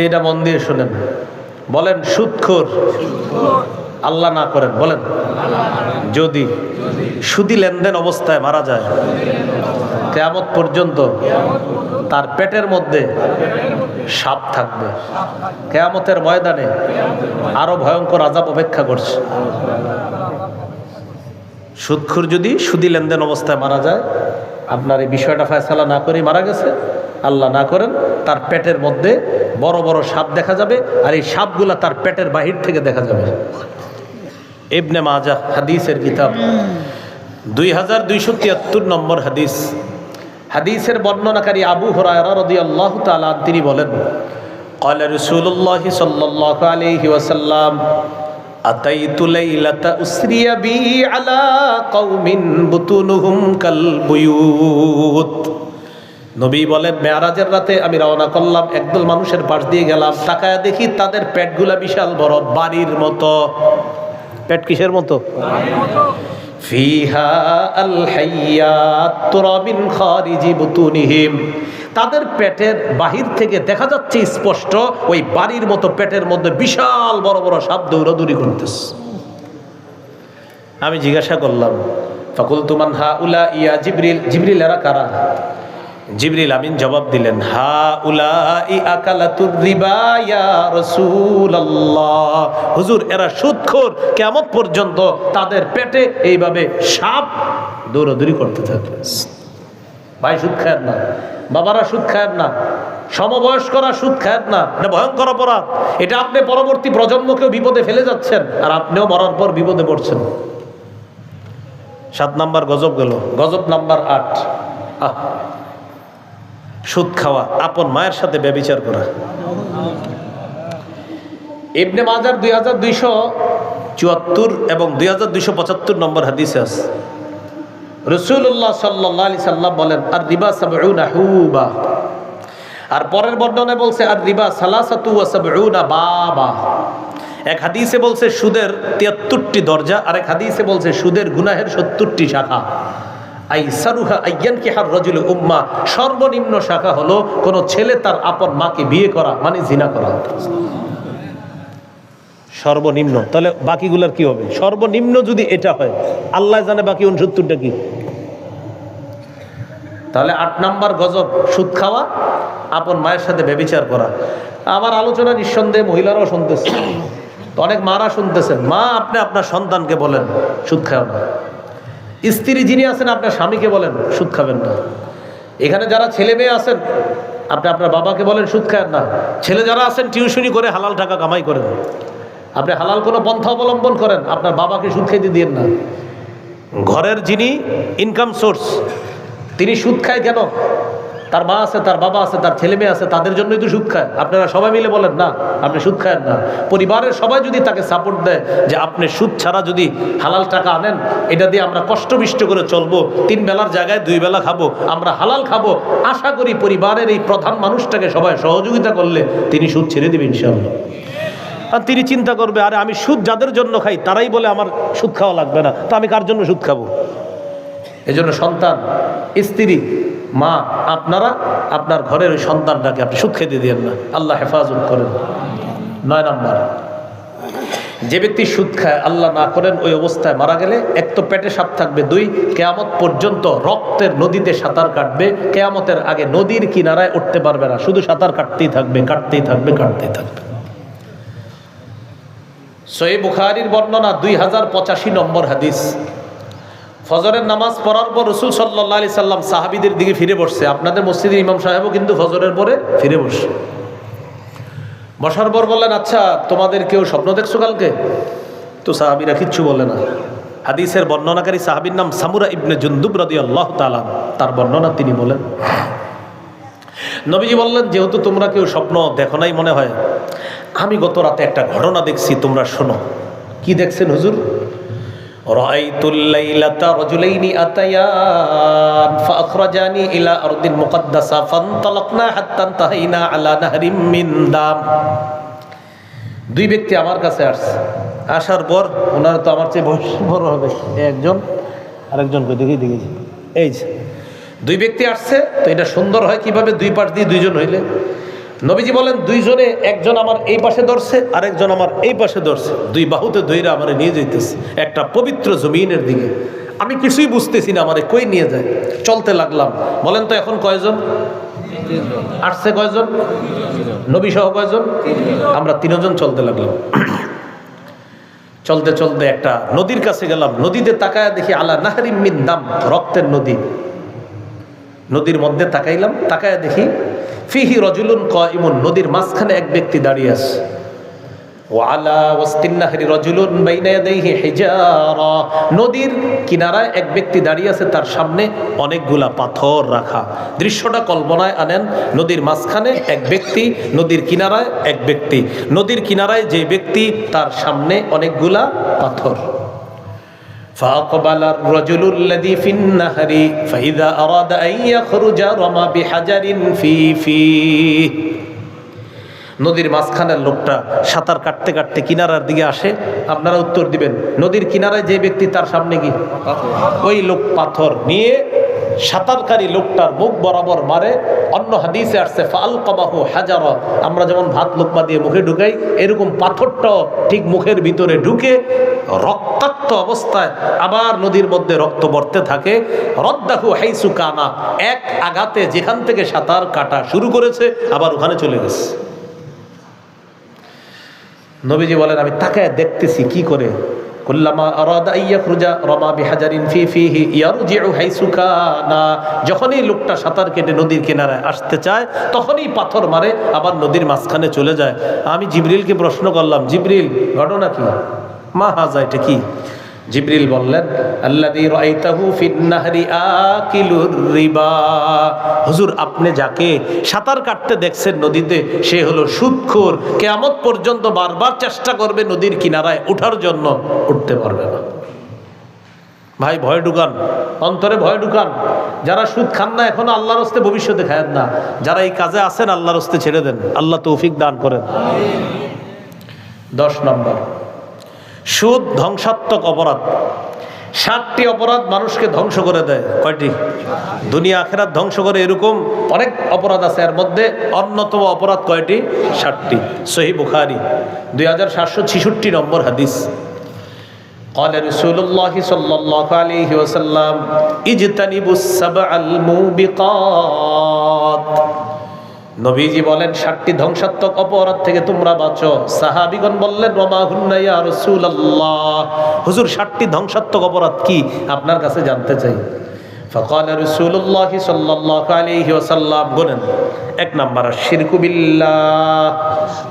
এইটা মন দিয়ে শুনেন, বলেন সুদখোর আল্লাহ না করেন, বলেন যদি সুদি লেনদেন অবস্থায় মারা যায় কিয়ামত পর্যন্ত তার পেটের মধ্যে সাপ থাকবে। কিয়ামতের ময়দানে আরো ভয়ঙ্কর আযাব অপেক্ষা করছে। সুদখোর যদি সুদি লেনদেন অবস্থায় মারা যায়, আপনার এই বিষয়টা ফয়সালা না করে মারা গেছে, আল্লাহ না করেন, তার পেটের মধ্যে বড় বড় সাপ দেখা যাবে, আর এই সাপগুলা তার পেটের বাহির থেকে দেখা যাবে। ইবনে মাজাহ হাদিসের কিতাব 2273 নম্বর হাদিস। হাদিসের বর্ণনাকারী আবু হুরায়রা রাদিয়াল্লাহু তাআলা তিনি বলেন, قال رسول الله صلى الله عليه وسلم أتيت ليلة أسري بي على قوم بطونهم كالبيوت। নবী বলেন, মেরাজের রাতে আমি রওনা করলাম, একদল মানুষের পাশ দিয়ে গেলাম, তাকায়া দেখি তাদের পেটগুলা বিশাল বড়, বাড়ির মতো। পেট কিসের মতো? ফিহা আল হাইয়াত তুরা মিন খারিজি বুতুনিহিম। তাদের পেটের বাহির থেকে দেখা যাচ্ছে স্পষ্ট ওই বাড়ির মতো পেটের মধ্যে বিশাল বড় বড় সাপ দৌড়াদৌড়ি করতেছে। আমি জিজ্ঞাসা করলাম, ফাকুলতু মান হাউলা ইয়া জিবরিল, জিবরিল এরা কারা? জিবরিল আমিন জবাব দিলেন, হাউলাই আকালাতুর রিবা ইয়া রাসূলুল্লাহ। হুজুর এরা সুদখোর, কিয়ামত পর্যন্ত তাদের পেটে এইভাবে সাপ দৌড়াদৌড়ি করতে থাকবে। ভাই সুদ খায় না, বাবারা সুদ খায় না, সমবয়স্করা সুদ খায় না, এটা ভয়ঙ্কর অপরাধ। এটা আপনি পরবর্তী প্রজন্মকেও বিপদে ফেলে যাচ্ছেন, আর আপনিও মরার পর বিপদে পড়ছেন। 7 নাম্বার গজব গেল। গজব নাম্বার 8, সুদ খাওয়া, আপন মায়ের সাথে ব্যভিচার করা। ইবনে মাজার 2274 এবং 2275 নম্বর হাদিসে আছে, রাসূলুল্লাহ সাল্লাল্লাহু আলাইহি সাল্লাম বলেন, আর রিবা 70 হুবা। আর পরের বর্ণনায় বলছে আর রিবা 73 বাবা। এক হাদিসে বলছে সুদের 73টি দরজা, আর এক হাদিসে বলছে সুদের গুনাহের 70টি শাখা। আইসারুহা আইয়ান কিহার রাজুল উম্মা, সর্বনিম্ন শাখা হলো কোন ছেলে তার আপন মাকে বিয়ে করা, মানে জিনা করা। সর্বনিম্ন। তাহলে বাকিগুলোর কি হবে? সর্বনিম্ন যদি এটা হয়, আল্লাহ জানে বাকি 69টা কি। তাহলে 8 নাম্বার গজব সুদ খাওয়া, আপন মায়ের সাথে ব্যভিচার করা। আমার আলোচনা নিঃসন্দেহে মহিলারাও শুনতেছে, অনেক মারা শুনতেছেন। মা, আপনি আপনার সন্তানকে বলেন সুদ খাও না। স্ত্রী যিনি আছেন আপনার স্বামীকে বলেন সুদ খাবেন না। এখানে যারা ছেলে মেয়ে আছেন আপনি আপনার বাবাকে বলেন সুদ খায়েন না। ছেলে যারা আছেন টিউশনি করে হালাল টাকা কামাই করেন, আপনি হালাল কোনো পন্থা অবলম্বন করেন, আপনার বাবাকে সুদ খাইতে দিয়েন না। ঘরের যিনি ইনকাম সোর্স তিনি সুদ খায় কেন? তার মা আছে, তার বাবা আছে, তার ছেলে মেয়ে আছে, তাদের জন্যই তো সুদ খায়। আপনারা সবাই মিলে বলেন না আপনি সুদ খায়েন না। পরিবারের সবাই যদি তাকে সাপোর্ট দেয় যে আপনি সুদ ছাড়া যদি হালাল টাকা আনেন, এটা দিয়ে আমরা কষ্টবিষ্ট করে চলবো, 3 বেলার জায়গায় 2 বেলা খাবো, আমরা হালাল খাবো, আশা করি পরিবারের এই প্রধান মানুষটাকে সবাই সহযোগিতা করলে তিনি সুদ ছেড়ে দেবেন ইনশাআল্লাহ। আর তিনি চিন্তা করবে, আরে আমি সুদ যাদের জন্য খাই তারাই বলে আমার সুদ খাওয়া লাগবে না, তো আমি কার জন্য সুদ খাবো? এজন্য সন্তান, স্ত্রী, মা, আপনারা আপনার ঘরের ওই সন্তানটাকে আপনি সুদ খেতে দিয়েন না, আল্লাহ হেফাজত করেন। 9 নাম্বার, যে ব্যক্তি সুদ খায় আল্লাহ না করেন ওই অবস্থায় মারা গেলে এক তো পেটে সাপ থাকবে, 2 কেয়ামত পর্যন্ত রক্তের নদীতে সাঁতার কাটবে, কেয়ামতের আগে নদীর কিনারায় উঠতে পারবে না, শুধু সাঁতার কাটতেই থাকবে, কাটতেই থাকবে, কাটতেই থাকবে। সহিহ বুখারীর বর্ণনা 2085 নম্বর হাদিস। ফজরের নামাজ পড়ার পর রাসূল সাল্লাল্লাহু আলাইহি সাল্লাম সাহাবীদের দিকে ফিরে বসছে। আপনাদের মসজিদের ইমাম সাহেবও কিন্তু ফজরের পরে ফিরে বসে। বসার পর বললেন, আচ্ছা তোমাদের কেউ স্বপ্ন দেখছো কালকে? তো সাহাবীরা কিচ্ছু বলে না। হাদিসের বর্ণনাকারী সাহাবীর নাম সামুরা ইবনে জুনদুব রাদিয়াল্লাহু তাআলা, তার বর্ণনা তিনি বলেন, নবীজি বললেন, যেহেতু তোমরা কেউ স্বপ্ন দেখো নাই মনে হয়, আমি গত রাতে একটা ঘটনা দেখছি, তোমরা শোনো। কি দেখছেন হুজুর? রাআইতুল লাইলাতা রাজুলাইনি আতায়ান ফাআখরাজানি ইলা আরদিন মুকদ্দাসা ফানতালাকনা হাত্তা ইনতাহাইনা আলা নাহরিম মিন দাম। 2 ব্যক্তি আমার কাছে আসছে, আসার পর ওনারা তো আমার চেয়ে বয়স বড় হবে, একজন আরেকজনকে দেখেছি, এই যে 2 ব্যক্তি আসছে। তো এটা সুন্দর হয় কিভাবে? 2 পাশ দিয়ে 2 জন হইলে। নবীজি বলেন, 2 জনে, একজন আমার এই পাশে ধরছে, আরেকজন আমার এই পাশে ধরছে, 2 বাহুতে ধইরা আমারে নিয়ে যাইতেছে একটা পবিত্র জমিনের দিকে। আমি কিছুই বুঝতেছি না, আমারে কই নিয়ে যায়। চলতে লাগলাম। বলেন তো এখন কয়জন আসছে? কয়জন? নবী সহ কয়জন? আমরা 3 জন চলতে লাগলাম। চলতে চলতে একটা নদীর কাছে গেলাম। নদীতে তাকায় দেখি আলা নাহরিম মিন দাম, রক্তের নদী। নদীর মধ্যে তাকাইলাম, তাকায় দেখি ফিহি রজুলুন কাইমুন, নদীর মাঝখানে এক ব্যক্তি দাঁড়িয়ে আছে। ওয়ালা ওয়াসতিন নাহরি রজুলুন বাইনা ইয়াদাইহি হিজারা, নদীর কিনারায় এক ব্যক্তি দাঁড়িয়ে আছে, তার সামনে অনেকগুলা পাথর রাখা। দৃশ্যটা কল্পনায় আনেন, নদীর মাঝখানে এক ব্যক্তি, নদীর কিনারায় এক ব্যক্তি, নদীর কিনারায় যে ব্যক্তি তার সামনে অনেকগুলা পাথর। فأقبل الرجل الذي في النهر فإذا أراد أن يخرج رمى بحجر في فيه। নদীর মাঝখানের লোকটা সাঁতার কাটতে কাটতে কিনারার দিকে আসে। আপনারা উত্তর দিবেন, নদীর কিনারায় যে ব্যক্তি তার সামনে কি? ওই লোক পাথর নিয়ে সাঁতারকারী লোকটার মুখ বরাবর মারে। অন্য হাদিসে আসছে ফাআলকামাহু হাজারা, আমরা যেমন ভাত লোকমা দিয়ে মুখে ঢুকাই, এরকম পাথরটাও ঠিক মুখের ভিতরে ঢুকে রক্তাক্ত অবস্থায় আবার নদীর মধ্যে রক্ত পড়তে থাকে। রদ্দাহু হাইসু কানা, এক আঘাতে যেখান থেকে সাঁতার কাটা শুরু করেছে আবার ওখানে চলে গেছে। নবীজি বলেন, আমি তাকায় দেখতেছি কি করে। কুল্লামা আরাদা আইয়াখরুজা রামা বিহাজারিন ফি ফিহি ইয়ারজিউ হাইসু কানা, যখনই লোকটা সাঁতার কেটে নদীর কিনারায় আসতে চায় তখনই পাথর মারে, আবার নদীর মাঝখানে চলে যায়। আমি জিবরিলকে প্রশ্ন করলাম, জিবরিল ঘটনা কি? মা হাজা, এটা কি? জিবরিল বললেন, আল্লাযী রাআইতাহু ফিন নাহরি আকিলুর রিবা, হুজুর আপনি যাকে সাঁতার কাটতে দেখছেন নদীতে, সে হলো সুদখোর। কিয়ামত পর্যন্ত বারবার চেষ্টা করবে নদীর কিনারায় ওঠার জন্য, উঠতে পারবে না। ভাই ভয় ঢুকান, অন্তরে ভয় ঢুকান। যারা সুদ খান না এখনো, আল্লাহর রাস্তে ভবিষ্যতে খায়েন না। যারা এই কাজে আছেন আল্লাহর রাস্তে ছেড়ে দেন, আল্লাহ তৌফিক দান করেন। 10 নম্বর, সুদ ধ্বংসাত্মক অপরাধ। 7টি অপরাধ মানুষকে ধ্বংস করে দেয়। কয়টি? দুনিয়া আখিরাত ধ্বংস করে, এরকম অনেক অপরাধ আছে। এর মধ্যে অন্যতম অপরাধ কয়টি? 7টি। সহিহ বুখারী 2766 নম্বর হাদিস। قال رسول الله صلى الله عليه وسلم اجتنبوا السبع الموبقات। নবীজি বলেন 7টি ধ্বংসাত্মক অপরাধ থেকে তোমরা বাঁচো। সাহাবীগণ বললেন, ওমা হুন্না ইয়া রাসূলুল্লাহ, হুজুর 7টি ধ্বংসাত্মক অপরাধ কি আপনার কাছে জানতে চাই। فقال رسول الله صلى الله عليه وسلم বলেন, এক নাম্বার শিরকু বিল্লাহ,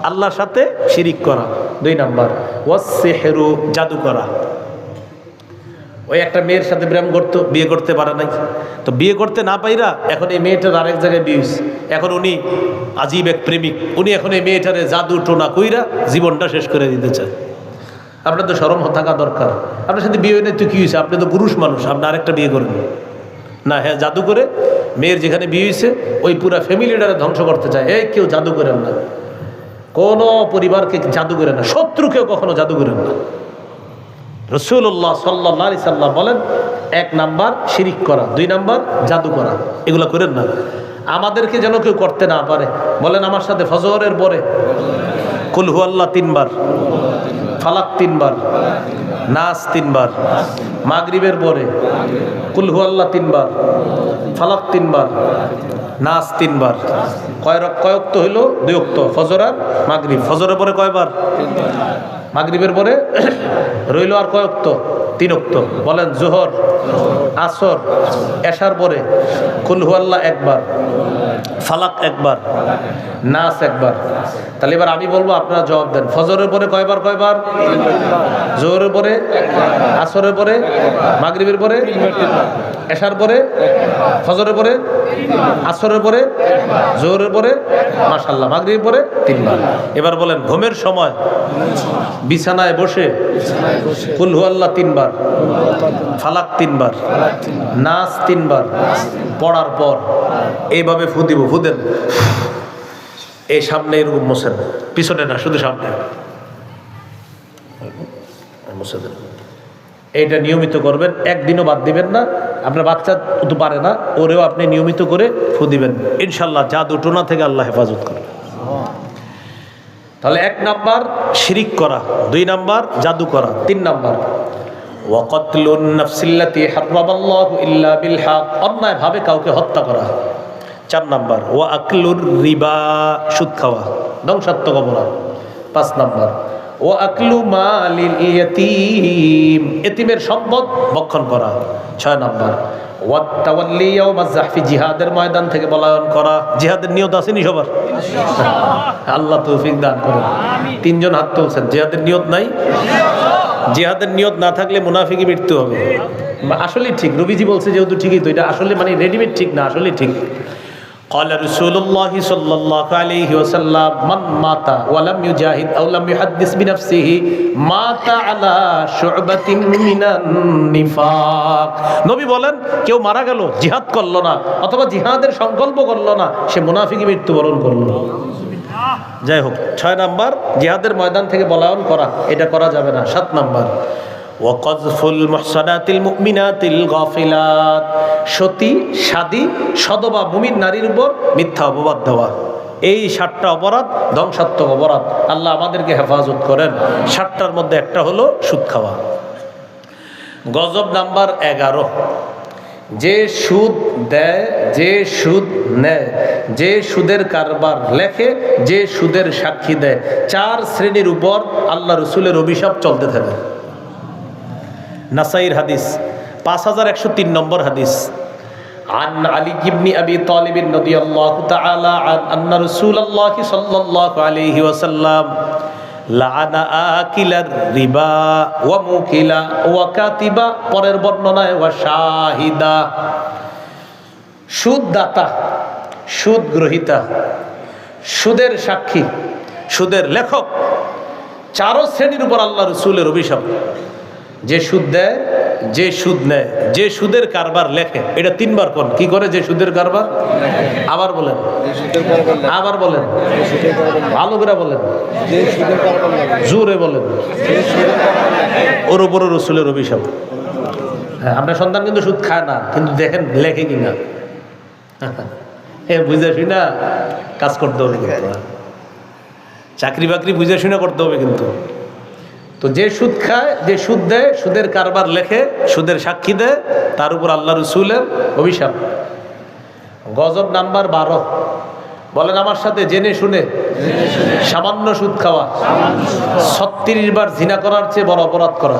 আল্লাহর সাথে শিরিক করা। দুই নাম্বার ওয়াসসিহরু, জাদু করা। ওই একটা মেয়ের সাথে প্রেম করতো, বিয়ে করতে পারে নাই, তো বিয়ে করতে না পাইরা এখন এই মেয়েটার আরেক জায়গায় বিয়ে হইছে। এখন উনি আজীব এক প্রেমিক, উনি এখন এই মেয়েটারে জাদু টোনা কইরা জীবনটা শেষ করে দিতে চায়। আপনার তো শরম থাকা দরকার। আপনার সাথে বিয়ে হয়ে তো কি হয়েছে? আপনি তো পুরুষ মানুষ, আপনি আরেকটা বিয়ে করবেন না? হ্যাঁ, জাদু করে মেয়ের যেখানে বিয়ে হয়েছে ওই পুরা ফ্যামিলিটারে ধ্বংস করতে চায়। এই কেউ জাদু করেন না, কোনো পরিবারকে জাদু করেন না, শত্রুকেও কখনো জাদু করেন না। রাসূলুল্লাহ সাল্লাল্লাহু আলাইহি সাল্লাম বলেন, এক নাম্বার শিরিক করা, দুই নাম্বার জাদু করা, এগুলো করেন না। আমাদেরকে যেন কেউ করতে না পারে। বলেন আমার সাথে, ফজরের পরে কুল হুয়াল্লাহ 3 বার, ফালাক 3 বার, নাস 3 বার, মাগরিবের পরে কুল হুয়াল্লাহ 3 বার, ফালাক 3 বার, নাস 3 বার। কয়ক্ত হইল? 2 ওয়াক্ত, ফজর আর মাগরিব। ফজরের পরে কয়বার? মাগরিবের পরে রইল আর কয়ক্ত? 3 ওয়াক্ত। বলেন জোহর, আসর, এশার পরে কুল হুয়াল্লাহ 1 বার, ফালাক 1 বার, নাস 1 বার। তাহলে এবার আমি বলবো, আপনারা জবাব দেন। ফজরের পরে কয়বার? জোহরের পরে, আসরের পরে, মাগরিবের পরে, এশার পরে, ফজরের পরে, আসরের পরে, জোহরের পরে, মাশাআল্লাহ, মাগরিবের পরে 3 বার। এবার বলেন, ঘুমের সময় বিছানায় বসে কুল হুয়াল্লাহ 3 বার, ফালাক 3 বার, নাস 3 বার পড়ার পর এইভাবে ফু দিব। ফু দেন, এই সামনে এরকম মোছেন, পিছনে না, শুধু সামনে মুছে দেন। এইটা নিয়মিত করবেন, একদিনও বাদ দিবেন না। আপনার বাচ্চা তো পারে না, ওরেও আপনি নিয়মিত করে ফু দিবেন, ইনশাল্লাহ জাদু টোনা থেকে আল্লাহ হেফাজত করবে। তাহলে 1 নাম্বার শিরিক করা, 2 নাম্বার জাদু করা, 3 নাম্বার ওয়াকাতলুন নাফসিল্লাতী হারামাল্লাহু ইল্লা বিল হক, অন্যায় ভাবে কাউকে হত্যা করা। 4 নাম্বার ওয়া আকলুর রিবা, সুদ খাওয়া, ধ্বংসাত্মক অপরাধ। 5 নাম্বার ওয়া আকলু মালিল ইয়াতীম, এতিমের সম্পদ ভক্ষণ করা। 6 নাম্বার ওয়াত তাওয়াল্লি ইয়াউমাজ যাহফি, জিহাদের ময়দান থেকে পলায়ন করা। জিহাদের নিয়ত আসেনি সবার? আল্লাহ তৌফিক দান করেন। 3 জন হাত তুলছেন, জিহাদের নিয়ত নাই? জিহাদের নিয়ত না থাকলে মুনাফিকি মৃত্যু হবে। আসলে ঠিক, নবীজি বলছে যেহেতু ঠিকই, তো এটা আসলে মানে রেডিমেড ঠিক না, আসলে ঠিক। قال رسول الله صلى الله عليه وسلم من مات ولم يجاهد أو لم يحدث بنفسه مات على شعبة من النفاق। নবী বলেন, কেউ মারা গেল জিহাদ করলো না অথবা জিহাদের সংকল্প করলো না, সে মুনাফিকি মৃত্যুবরণ করলো। যাই হোক, 6 নাম্বার জিহাদের ময়দান থেকে পলায়ন করা, এটা করা যাবে না। 7 নাম্বার ওয়াকযফুল মুহসানাতিল মুমিনাতিল গাফিলাত, সতী সাদী সদবা মুমিন নারীর উপর মিথ্যা অপবাদ দেওয়া। এই 7টা অপরাধ ধ্বংসাত্মক অপরাধ। আল্লাহ আমাদেরকে হেফাজত করেন। 7টার মধ্যে একটা হলো সুদ খাওয়া। গজব নাম্বার 11, যে সুদ দেয়, যে সুদ নেয়, যে সুদের কারবার লেখে, যে সুদের সাক্ষী দেয়, 4 শ্রেণীর উপর আল্লাহ রসুলের অভিশাপ চলতে থাকে। নাসাইর হাদিস 5103 নম্বর হাদিস। عن علي بن أبي طالب رضي الله تعالى عنه أن رسول الله صلى الله عليه وسلم لعن آكل الربا وموكلا وكاتبا, পরের বর্ণনায় ওয়াশাহিদা, সুদদাতা, সুদ গ্রহীতা, সুদের সাক্ষী, সুদের লেখক, 4 শ্রেণীর উপর আল্লাহ রসুলের অভিশাপ। যে সুদ দেয়, যে সুদ নেয়, যে সুদের কারবার লেখে। এটা 3 বার কোন কি করে? যে সুদের কারবার, আবার বলেন, আবার বলেন, ভালো করে বলেন, জোরে বলেন। ওর উপর রসুলের অভিশাপ। হ্যাঁ, আপনার সন্তান কিন্তু সুদ খায় না, কিন্তু দেখেন লেখে কিনা। বুঝে শুনা কাজ করতে হবে, চাকরি বাকরি বুঝে শুনে করতে হবে কিন্তু। তো যে সুদ খায়, যে সুদ দেয়, সুদের কারবার লেখে, সুদের সাক্ষী দেয়, তার উপর আল্লাহ রসুলের অভিশাপ। গজব নাম্বার 12 বলেন আমার সাথে, জেনে শুনে সামান্য সুদ খাওয়া 36 বার জিনা করার চেয়ে বড় অপরাধ করা।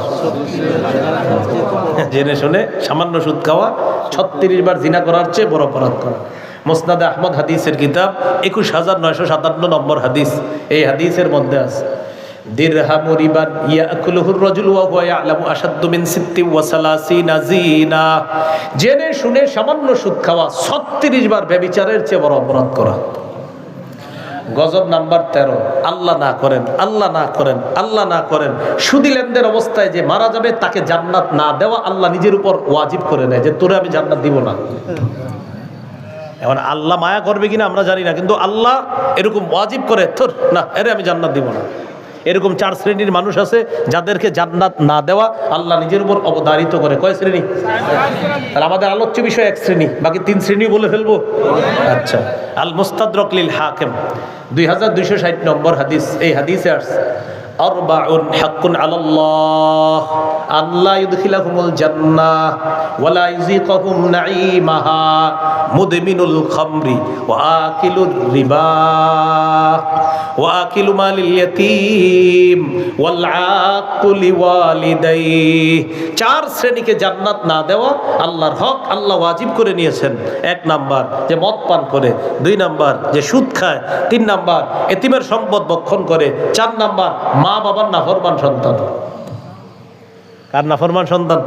জেনে শুনে সামান্য সুদ খাওয়া 36 বার জিনা করার চেয়ে বড় অপরাধ করা। মুসনাদে আহমদ হাদিসের কিতাব 21957 নম্বর হাদিস। এই হাদিসের মধ্যে আছে দিরহামু রিবান ইয়াকুলুহুর রাজুলু ওয়া হুয়া ইয়ালামু আশাদ্দু মিন 36 জিনা। জেনে শুনে সামান্য সুদ খাওয়া 36 বার ব্যভিচারের চেয়ে বড় অপরাধ করা। গজব নাম্বার 13, আল্লাহ না করেন, আল্লাহ না করেন, আল্লাহ না করেন, সুদী লেনদেন অবস্থায় যে মারা যাবে তাকে জান্নাত না দেওয়া আল্লাহ নিজের উপর ওয়াজিব করে নেয় যে তোরে আমি জান্নাত দিব না। এখন আল্লাহ মায়া করবে কিনা আমরা জানি না, কিন্তু আল্লাহ এরকম ওয়াজিব করে, তোর না এরে আমি জান্নাত দিব না। এরকম 4 শ্রেণীর মানুষ আছে যাদেরকে জান্নাত না দেওয়া আল্লাহ নিজের উপর অবধারিত করে। কয় শ্রেণী? তাহলে আমাদের আলোচ্য বিষয় 1 শ্রেণী, বাকি 3 শ্রেণী বলে ফেলবো। আচ্ছা, আল মুস্তাদরাক লিল হাকিম 2260 নম্বর হাদিস। এই হাদিসে আসছে আরবাউন হাক্কুন আলাল্লাহ আল্লাহ ইউদখিলাহুমুল জান্নাহ ওয়া লা ইউযিকুহুম নাঈমাহা মুদমিনুল খামরি ওয়া আকিলুর রিবা ওয়া আকিলু মালিল ইয়াতীম ওয়াল আক্কু লিওয়ালিদাইহি। 4 শ্রেণীকে জান্নাত না দেওয়া আল্লাহর হক আল্লাহ ওয়াজিব করে নিয়েছেন। 1 নাম্বার যে মদ পান করে, 2 নাম্বার যে সুদ খায়, 3 নাম্বার এতিমের সম্পদ ভক্ষণ করে, 4 নাম্বার মা বাবার নাফরমান সন্তান। কার নাফরমান সন্তান?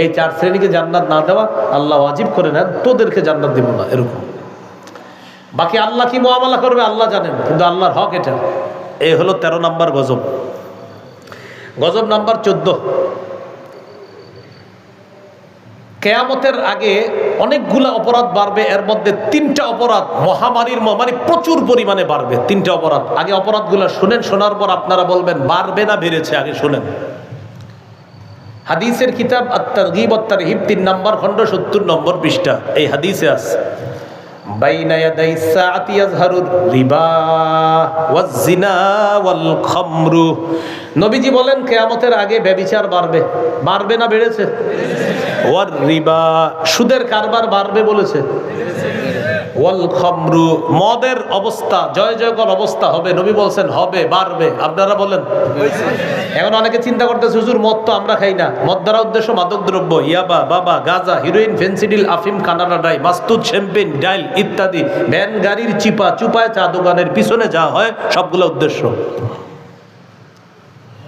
এই 4 শ্রেণীকে জান্নাত না দেওয়া আল্লাহ ওয়াজিব করে নেন, তোদেরকে জান্নাত দিব না এরকম। বাকি আল্লাহ কি মুআমালা করবে আল্লাহ জানেন, কিন্তু আল্লাহর হক এটা। এই হলো 13 নাম্বার গজব। গজব নাম্বার 14, কিয়ামতের আগে অনেকগুলা অপরাধ বাড়বে, এর মধ্যে 3টা অপরাধ মহামারীর মানে প্রচুর পরিমাণে বাড়বে। 3টা অপরাধ। আগে অপরাধগুলো শুনেন, শোনার পর আপনারা বলবেন বাড়বে না বেড়েছে। আগে শুনেন। হাদিসের কিতাব আত-তারগীব ওয়াত-তারহিব 3 নম্বর খণ্ড 70 নম্বর পৃষ্ঠা। এই হাদিসে আছে বাইনা ইয়াদাই সাআতি ইয়াজহারুর রিবা ওয়াজ জিনা ওয়াল খামরু। নবীজি বলেন কিয়ামতের আগে ব্যভিচার বাড়বে। বাড়বে না বেড়েছে? ওয়ার রিবা, সুদের কারবার বাড়বে বলেছে। ওয়াল খামরু, মদের অবস্থা জয় জয়কর অবস্থা হবে। নবী বলছেন হবে, বাড়বে। আপনারা বলেন। এখন অনেকে চিন্তা করতেছে হুজুর মদ তো আমরা খাই না, মদ দ্বারা উদ্দেশ্য মাদক দ্রব্য, ইয়াবা, বাবা, গাঁজা, হিরোইন, ফেন্সিডিল, আফিম, কানাডা ডাই, মাস্তুদ, শ্যাম্পেন, ডাইল ইত্যাদি। ভ্যান গাড়ির চিপা চুপায় চা দোকানের পিছনে যা হয় সবগুলো উদ্দেশ্য।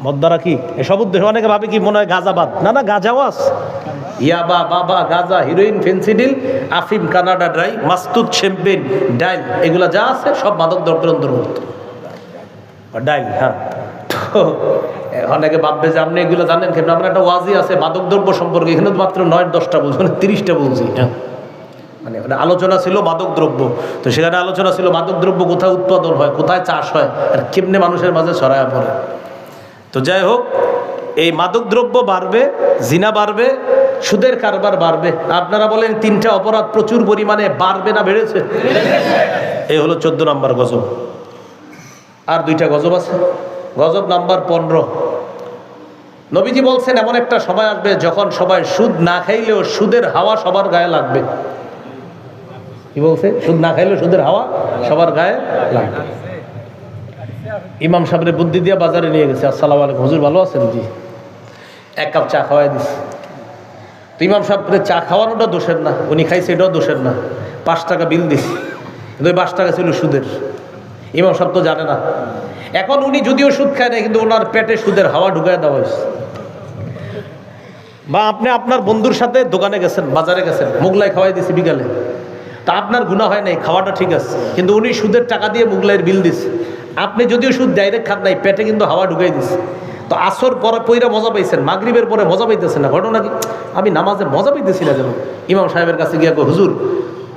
মদ দ্বারা কি এসব উদ্দেশ্য? অনেকে ভাবে কি মনে হয় গাঁজাবাদ। না না, গাঁজাও আছে। ইয়াবা, বাবা, গাঁজা, হিরোইন, ফেন্সিডিল, আফিম, কানাডা ড্রাই, মাস্তুদ, শ্যাম্পেন, ডাইল, এগুলা যা আছে সব মাদক দ্রব্যের অন্তর্ভুক্ত। ডাইল, হ্যাঁ। তো অনেকে ভাববে যে আপনি এগুলো জানেন কেন? আপনার একটা ওয়াজি আছে মাদক দ্রব্য সম্পর্কে, এখানে তো মাত্র 9-10টা বলছি, 30টা বলছি। হ্যাঁ, মানে আলোচনা ছিল মাদক দ্রব্য। তো সেখানে আলোচনা ছিল মাদক দ্রব্য কোথায় উৎপাদন হয়, কোথায় চাষ হয়, আর কেমনে মানুষের মাঝে ছড়ায়া পড়ে। তো যাই হোক, এই মাদক দ্রব্য বাড়বে, জিনা বাড়বে, সুদের কারবার বাড়বে। আপনারা বলেন 3টা অপরাধ প্রচুর পরিমাণে বাড়বে না বেড়েছে? এই হলো 14 নম্বর গজব। আর 2টা গজব আছে। গজব নাম্বার 15, নবীজি বলছেন এমন একটা সময় আসবে যখন সবাই সুদ না খাইলেও সুদের হাওয়া সবার গায়ে লাগবে। কি বলছে? সুদ না খাইলেও সুদের হাওয়া সবার গায়ে লাগবে। ইমাম সাহেবের বুদ্ধি দিয়ে বাজারে নিয়ে গেছে। আসসালামু আলাইকুম হুজুর, ভালো আছেন? জি। 1 কাপ চা খাওয়াই দিচ্ছে। তো ইমাম সাহেবের চা খাওয়ানোটা দোষের না, উনি খাইছে এটাও দোষের না। 5 টাকা বিল দিছে, কিন্তু 5 টাকা ছিল সুদের। ইমাম সাহেব তো জানে না। এখন উনি যদিও সুদ খায় না, কিন্তু ওনার পেটে সুদের হাওয়া ঢুকায় দেওয়া হয়েছে। বা আপনি আপনার বন্ধুর সাথে দোকানে গেছেন, বাজারে গেছেন, মোগলাই খাওয়াই দিছে বিকালে, তা আপনার গুনাহ হয় নাই, খাওয়াটা ঠিক আছে, কিন্তু উনি সুদের টাকা দিয়ে মোগলাইয়ের বিল দিচ্ছে। আপনি যদিও সুদ ডাইরেক্ট খান নাই, পেটে কিন্তু হাওয়া ঢুকাই দিচ্ছে। তো আসর পরে পইরা মজা পাইছেন, মাগরিবের পরে মজা পাইতেছেন না। ঘটনা কি? আমি নামাজে মজা পাইতেছি না কেন? ইমাম সাহেবের কাছে গিয়ে হুজুর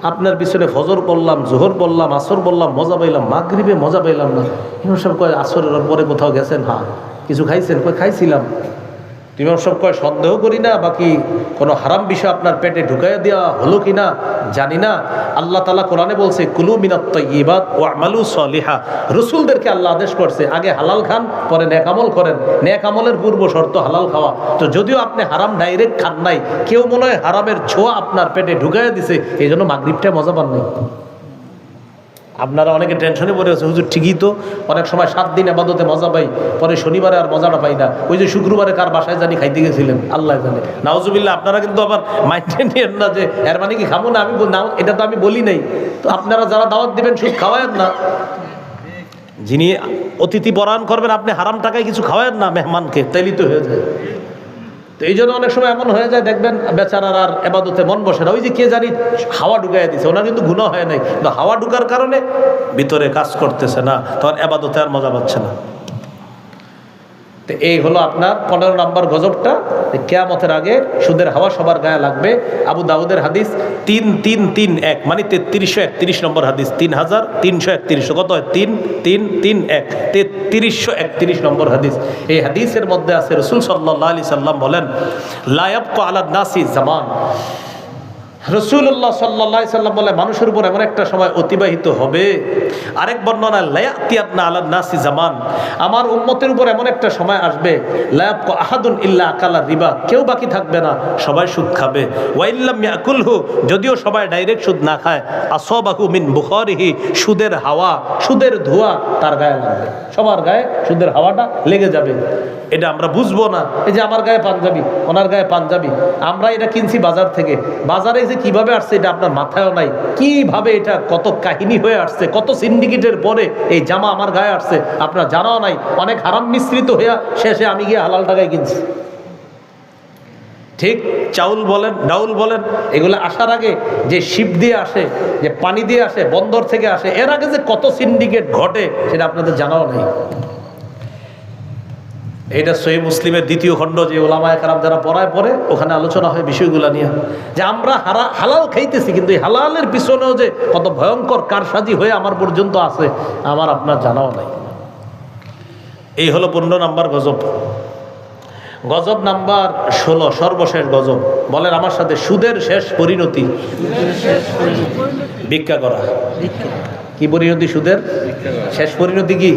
আপনার পিছনে ফজর পড়লাম, জোহর পড়লাম, আসর পড়লাম, মজা পাইলাম, মাগরিবে মজা পাইলাম না। ইমাম সাহেব কয় আসরের পরে কোথাও গেছেন? হ্যাঁ। কিছু খাইছেন? কয় খাইছিলাম। ইমাম সাহেব কয় সন্দেহ করি না, বাকি কোনো হারাম বিষয় আপনার পেটে ঢুকাইয়া দেওয়া হলো কিনা জানি না। আল্লাহ তাআলা কোরআনে বলছে কুলু মিনাত তাইয়্যিবাত ওয়া আমালু সলিহা। রাসূলদেরকে আল্লাহ আদেশ করছে আগে হালাল খান, পরে নেক আমল করেন। নেক আমলের পূর্ব শর্ত হালাল খাওয়া। তো যদিও আপনি হারাম ডাইরেক্ট খান নাই, কেউ মনে হয় হারামের ছোঁয়া আপনার পেটে ঢুকাইয়া দিছে, এই জন্য মাগরিবটা মজা পান নাই। আপনারা অনেকে টেনশনে পড়ে আছে, হুজুর ঠিকই তো, অনেক সময় 7 দিন আবাদতে মজা পাই, পরে শনিবারে আর মজাটা পাই না। ওই যে শুক্রবারে কার বাসায় জানি খাইতে গেছিলেন, আল্লাহ জানে। নাউজুবিল্লাহ, আপনারা কিন্তু আবার মাইন্ডে নিয়েন না যে এর মানে কি খাবো না। আমি না, এটা তো আমি বলি নাই। তো আপনারা যারা দাওয়াত দিবেন সুদ খাওয়ায়েন না, যিনি অতিথি বরণ করবেন আপনি হারাম টাকায় কিছু খাওয়ায়েন না মেহমানকে, তাইলেই তো হয়ে যায়। তো এই জন্য অনেক সময় এমন হয়ে যায়, দেখবেন বেচারার আর এবাদতে মন বসে না। ওই যে কে জানি হাওয়া ঢুকাইয়া দিছে, ওনার কিন্তু গুনাহ হয় নাই, কিন্তু হাওয়া ঢুকার কারণে ভিতরে কাজ করতেছে না, তখন এবাদতে আর মজা পাচ্ছে না। তো এই হলো আপনার 15 নম্বর গজবটা। কিয়ামতের আগে সুদের হাওয়া সবার গায়ে লাগবে। আবু দাউদের হাদিস 3331, মানে 3331 নম্বর হাদিস, 3331। কত হয়? 3331, 3331 নম্বর হাদিস। এই হাদিসের মধ্যে আছে রাসূল সাল্লাল্লাহু আলাইহি সাল্লাম বলেন, লা ইয়াবকা আলা নাসি জামান। রাসূলুল্লাহ সাল্লাল্লাহু আলাইহি সাল্লাম বলে, মানুষের উপর এমন একটা সময় অতিবাহিত হবে। আরেক বর্ণনা, লা ইয়াতিয়ানা আলা নাসি জামান, আমার উম্মতের উপর এমন একটা সময় আসবে, লা ইয়াবকা আহাদুন ইল্লা আকালা রিবা, কেউ বাকি থাকবে না, সবাই সুদ খাবে। ওয়া ইল্লাম ইয়াকুলহু, যদিও সবাই ডাইরেক্ট সুদ না খায়, আসাবাহু মিন বুখারিহি, সুদের হাওয়া, সুদের ধোঁয়া তার গায়ে লাগবে, সবার গায়ে সুদের হাওয়াটা লেগে যাবে। এটা আমরা বুঝবো না। এই যে আমার গায়ে পাঞ্জাবি, ওনার গায়ে পাঞ্জাবি, আমরা এটা কিনছি বাজার থেকে, বাজারে যে কিভাবে আসছে এটা আপনার মাথায়ও নাই, কিভাবে এটা কত কাহিনী হয়ে আসছে, কত সিন্ডিকেটের পরে এই জামা আমার গায়ে আসছে আপনার জানাও নাই। অনেক হারাম মিশ্রিত হইয়া শেষে আমি গিয়ে হালাল টাকায় কিনছি। ঠিক চাউল বলেন, ডাউল বলেন, এগুলো আসার আগে যে শিপ দিয়ে আসে, যে পানি দিয়ে আসে, বন্দর থেকে আসে, এর আগে যে কত সিন্ডিকেট ঘটে সেটা আপনাদের জানাও নাই। এটা সহিহ মুসলিমের 2য় খণ্ড, যে ওলামায়ে কেরাম যারা পড়ায় পড়ে, ওখানে আলোচনা হয় বিষয়গুলো নিয়ে, যে আমরা হালাল খাইতেছি, কিন্তু এই হালালের পিছনেও যে কত ভয়ঙ্কর কারসাজি হয়ে আমার পর্যন্ত আছে আমার আপনার জানাও নাই। এই হলো 15 নম্বর গজব। গজব নাম্বার 16, সর্বশেষ গজব। বলেন আমার সাথে, সুদের শেষ পরিণতি ভিক্ষা করা। কি পরিণতি সুদের? শেষ পরিণতি কি?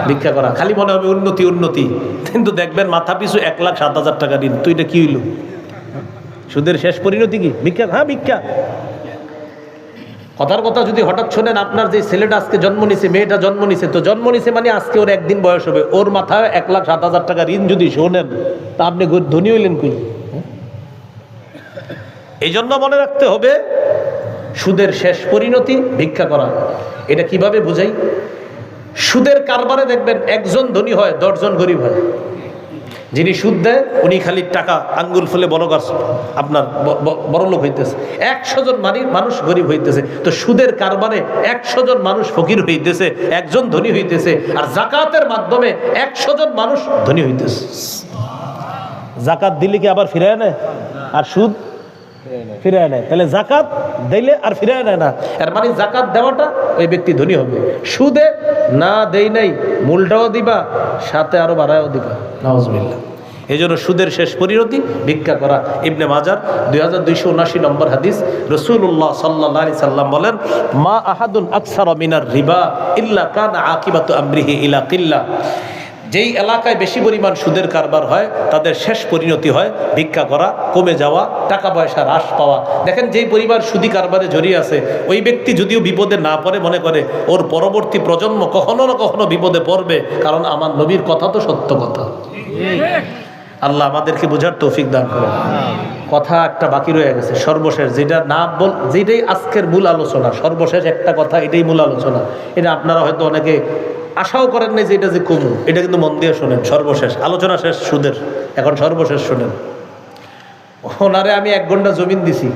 ভিক্ষা করা। খালি মনে হবে উন্নতি উন্নতি, কিন্তু দেখবেন মাথা পিছু 1,07,000 টাকা ঋণ। তো এটা কি হইল? সুদের শেষ পরিণতি কি? ভিক্ষা। হ্যাঁ, ভিক্ষা। কথার কথা যদি হঠাৎ শোনেন, আপনার যে ছেলেটা আজকে জন্ম নিছে, মেয়েটা জন্ম নিছে, তো জন্ম নিছে মানে আজকে ওর 1 দিন বয়স হবে, ওর মাথায় 1,07,000 টাকা ঋণ যদি শোনেন, তা আপনি ধনী হইলেন কই? এই জন্য মনে রাখতে হবে, সুদের শেষ পরিণতি ভিক্ষা করা। এটা কিভাবে বোঝাই? সুদের কারবারে দেখবেন একজন ধনী হয়, 10 জন গরিব হয়। যিনি সুদ দেয় উনি খালি টাকা আঙ্গুল ফুলে বড় গাছ আপনার বড় লোক হইতেছে, 100 জন মানুষ গরিব হইতেছে। তো সুদের কারবারে 100 জন মানুষ ফকির হইতেছে, একজন ধনী হইতেছে। আর জাকাতের মাধ্যমে 100 জন মানুষ ধনী হইতেছে। জাকাত দিলে কি আবার ফিরায় নেয়? আর সুদ ফিরায় নেয়। তাহলে জাকাত দিলে আর ফিরায় নেয় না, এর মানে জাকাত দেওয়াটা ওই ব্যক্তি ধনী হবে। সুদে না দেই নাই, মূলটাও দিবা, সাথে আরো বাড়ায়ও দিবা। নাউজুবিল্লাহ। এই জন্য সুদের শেষ পরিণতি ভিক্ষা করা। ইবনে মাজার 2279 নম্বর হাদিস, রাসূলুল্লাহ সাল্লাল্লাহু আলাইহি সাল্লাম বলেন, মা আহাদুন আকসারা মিনার রিবা ইল্লা কানা আকিবাতু আমরিহি ইলা কিল্লা। যেই এলাকায় বেশি পরিমাণ সুদের কারবার হয়, তাদের শেষ পরিণতি হয় ভিক্ষা করা, কমে যাওয়া, টাকা পয়সা হ্রাস পাওয়া। দেখেন, যেই পরিবার সুদী কারবারে জড়িয়ে আছে, ওই ব্যক্তি যদিও বিপদে না পড়ে, মনে করে ওর পরবর্তী প্রজন্ম কখনো না কখনো বিপদে পড়বে, কারণ আমার নবীর কথা তো সত্য কথা। আল্লাহ আমাদেরকে বোঝার তৌফিক দান করেন। কথা একটা বাকি রয়ে গেছে, সর্বশেষ, যেটাই আজকের মূল আলোচনা, সর্বশেষ একটা কথা, এটাই মূল আলোচনা। এটা আপনারা হয়তো অনেকে আশাও করেন নাই যে এটা যে কমু, এটা কিন্তু মন দিয়ে শোনেন। সর্বশেষ আলোচনা শেষ সুদের, এখন সর্বশেষ শোনেন। ওনারে আমি 1 ঘন্টা জমিন দিছি,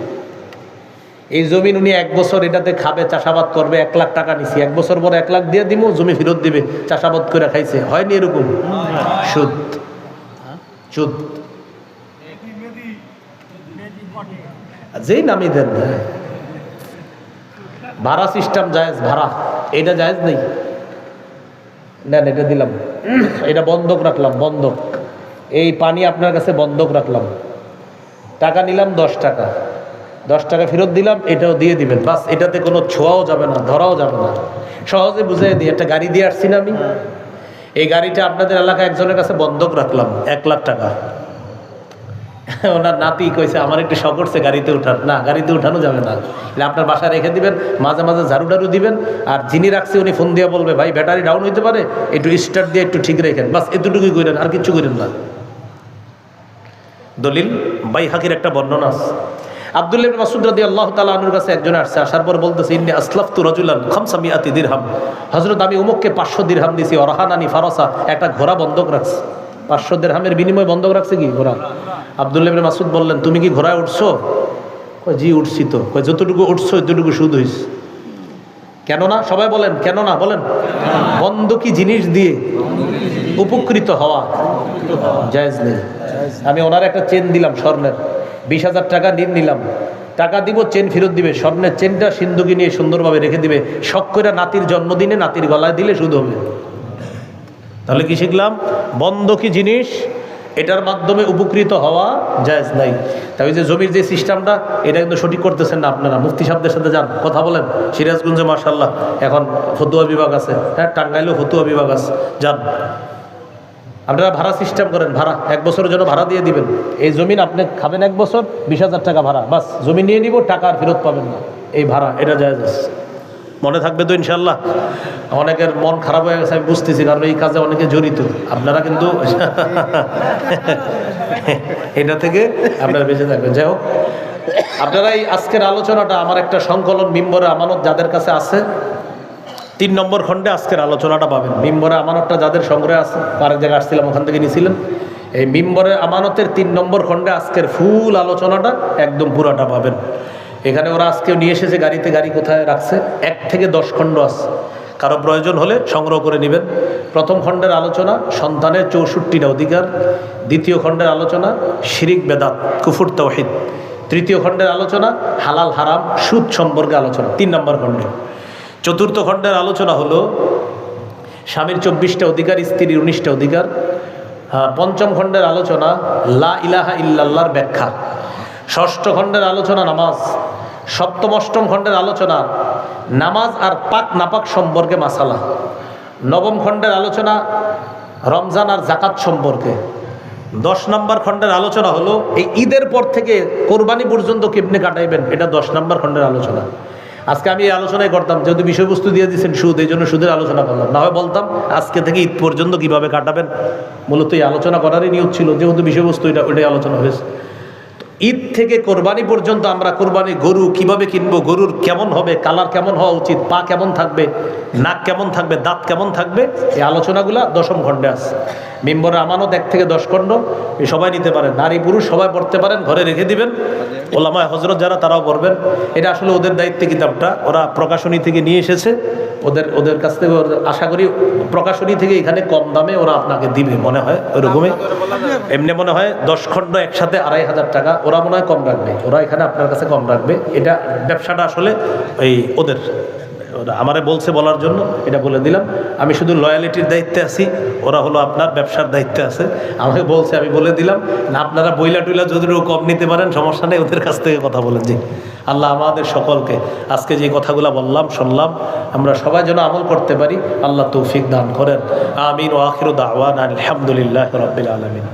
এই জমিন উনি 1 বছর এটাতে খাবে, চাষাবাদ করবে, 1 লাখ টাকা নিছি, 1 বছর পর 1 লাখ দিয়ে দিব, জমি ফেরত দিবে, চাষাবাদ করে খাইছে। হয়নি এরকম? সুদ, সুদ যেই নামই দেন। ভাড়া সিস্টেম জায়েজ, ভাড়া এটা জায়েজ নেই, নেন এটা দিলাম, এটা বন্ধক রাখলাম, বন্ধক, এই পানি আপনার কাছে বন্ধক রাখলাম, টাকা নিলাম 10 টাকা, 10 টাকা ফেরত দিলাম, এটাও দিয়ে দিবেন, বাস। এটাতে কোনো ছোঁয়াও যাবে না, ধরাও যাবে না। সহজে বুঝিয়ে দিই, একটা গাড়ি দিয়ে আসছি না আমি, এই গাড়িটা আপনাদের এলাকায় একজনের কাছে বন্ধক রাখলাম 1 লাখ টাকা। ওনার নাতি কইছে আমার একটু শখ করছে গাড়িতে উঠার, না গাড়িতে উঠানো যাবে না, আপনার বাসায় রেখে দিবেন, মাঝে মাঝে ঝাড়ু টাড়ু দিবেন, আর যিনি রাখছে উনি ফোন দিয়ে বলবে ভাই ব্যাটারি ডাউন হইতে পারে, একটু স্টার্ট দিয়ে একটু ঠিক রেখেন, বাস এতটুকুই করেন, আর কিচ্ছু করেন না। দলিল বাইহাকির একটা বর্ণনা আছে, আব্দুল্লাহ ইবনে মাসউদ রাদিয়াল্লাহু তাআলা আনহুর কাছে একজন আসছে, আসার পর বলতেছে ইন্নী আসলাফতু রাজুলান 500 দিরহাম, হযরত আমি উমুককে 500 দিরহাম দিছি, ওরাহানানি ফারাসা, একটা ঘোড়া বন্ধক রাখছে, 500 দিরহামের বিনিময়ে বন্ধক রাখছে কি ঘোড়া। আব্দুল্লাহ ইবনে মাসউদ বললেন তুমি কি ঘোড়ায় উঠছো? কয় জি উঠছি তো। কয় যতটুকু উঠছো এতটুকু সুদ হইছে। কেন না? সবাই বলেন কেন না, বলেন। বন্ধকি জিনিস দিয়ে উপকৃত হওয়া জায়েজ নেই। আমি ওনার একটা চেন দিলাম স্বর্ণের, 20,000 টাকা নিলাম, টাকা দিব, চেন ফেরত দিবে, স্বর্ণের চেনটা সিন্ধুকি নিয়ে সুন্দরভাবে রেখে দিবে, শখ করে নাতির জন্মদিনে নাতির গলায় দিলে সুদ হবে। তাহলে কি শিখলাম? বন্ধকি জিনিস এটার মাধ্যমে উপকৃত হওয়া জায়েজ নাই। তাই যে জমির যে সিস্টেমটা এটা কিন্তু সঠিক করতেছেন না আপনারা, মুফতি সাহেবদের সাথে যান কথা বলেন, সিরাজগঞ্জে মাশাআল্লাহ এখন ফতুয়া বিভাগ আছে, হ্যাঁ টাঙ্গাইলেও ফতুয়া বিভাগ আছে, যান আপনারা ভাড়া সিস্টেম করেন, ভাড়া 1 বছরের জন্য ভাড়া দিয়ে দিবেন, এই জমিন আপনি খাবেন 1 বছর, 20,000 টাকা ভাড়া, বাস জমি নিয়ে নিব, টাকা আর ফেরত পাবেন না, এই ভাড়া, এটা জায়েজ আছে। মনে থাকবে তো ইনশাল্লাহ? অনেকের মন খারাপ হয়ে গেছে আমি বুঝতেছি, কারণ এই কাজে অনেকে জড়িত, আপনারা কিন্তু এটা থেকে আপনারা বেঁচে থাকবেন। যাই হোক, আপনারা এই আজকের আলোচনাটা আমার একটা সংকলন মিম্বরে আমানত যাদের কাছে আছে 3 নম্বর খণ্ডে আজকের আলোচনাটা পাবেন। মিম্বরে আমানতটা যাদের সংগ্রহে আছে, আরেক জায়গায় আসছিলাম ওখান থেকে নিয়েছিলেন, এই মিম্বরে আমানতের 3 নম্বর খণ্ডে আজকের ফুল আলোচনাটা একদম পুরাটা পাবেন। এখানে ওরা আজকেও নিয়ে এসেছে গাড়িতে, গাড়ি কোথায় রাখছে, 1 থেকে 10 খণ্ড আছে, কারো প্রয়োজন হলে সংগ্রহ করে নেবেন। প্রথম খণ্ডের আলোচনা সন্তানের 64টা অধিকার, দ্বিতীয় খণ্ডের আলোচনা শিরিক বেদাত কুফর তাওহীদ, তৃতীয় খণ্ডের আলোচনা হালাল হারাম সুদ সম্পর্কে আলোচনা 3 নম্বর খণ্ডে। চতুর্থ খণ্ডের আলোচনা হলো স্বামীর 24টা অধিকার, স্ত্রীর 19টা অধিকার। পঞ্চম খণ্ডের আলোচনা লা ইলাহা ইল্লাল্লাহর ব্যাখ্যা। ষষ্ঠ খণ্ডের আলোচনা নামাজ। সপ্তম অষ্টম খণ্ডের আলোচনা নামাজ আর পাক নাপাক সম্পর্কে মাসালা। নবম খণ্ডের আলোচনা রমজান আর জাকাত সম্পর্কে। 10 নম্বর খণ্ডের আলোচনা হলো এই ঈদের পর থেকে কোরবানি পর্যন্ত কেমনে কাটাইবেন, এটা 10 নম্বর খণ্ডের আলোচনা। আজকে আমি এই আলোচনায় করতাম, যেহেতু বিষয়বস্তু দিয়ে দিচ্ছেন সুদ, এই জন্য সুদের আলোচনা করলাম, না হয় বলতাম আজকে থেকে ঈদ পর্যন্ত কিভাবে কাটাবেন। মূলত এই আলোচনা করারই নিয়ত ছিল, যেহেতু বিষয়বস্তু ওইটাই আলোচনা হয়েছে। ঈদ থেকে কোরবানি পর্যন্ত আমরা কোরবানি গরু কিভাবে কিনবো, গরুর কেমন হবে, কালার কেমন হওয়া উচিত, পা কেমন থাকবে, নাক কেমন থাকবে, দাঁত কেমন থাকবে, এই আলোচনাগুলা 10ম খণ্ডে আছে। মিম্বরে আমানত 1 থেকে 10 খণ্ড, সবাই নিতে পারেন, নারী পুরুষ সবাই পড়তে পারেন, ঘরে রেখে দিবেন, ওলামায়ে হযরত যারা তারাও পড়বেন। এটা আসলে ওদের দায়িত্বে কিতাবটা, ওরা প্রকাশনী থেকে নিয়ে এসেছে, ওদের কাছ থেকে আশা করি প্রকাশনী থেকে এখানে কম দামে ওরা আপনাকে দিবে মনে হয়, ওইরকমই। এমনি মনে হয় 10 খণ্ড একসাথে 2,500 টাকা, ওরা মনে হয় কম রাখবে, ওরা এখানে আপনার কাছে কম রাখবে। এটা ব্যবসাটা আসলে এই ওদের, আমারে বলছে বলার জন্য এটা বলে দিলাম। আমি শুধু লয়ালিটির দায়িত্বে আছি, ওরা হলো আপনার ব্যবসার দায়িত্বে আছে। আমাকে বলছে, আমি বলে দিলাম না, আপনারা বইলা টুইলা যদি কম নিতে পারেন সমস্যা নেই, ওদের কাছ থেকে কথা বলেন। জি, আল্লাহ আমাদের সকলকে আজকে যে কথাগুলো বললাম শুনলাম আমরা সবাই যেন আমল করতে পারি, আল্লাহ তৌফিক দান করেন। আমিন। ওয়া আখিরু দাওয়ানা আলহামদুলিল্লাহি রাব্বিল আলামিন।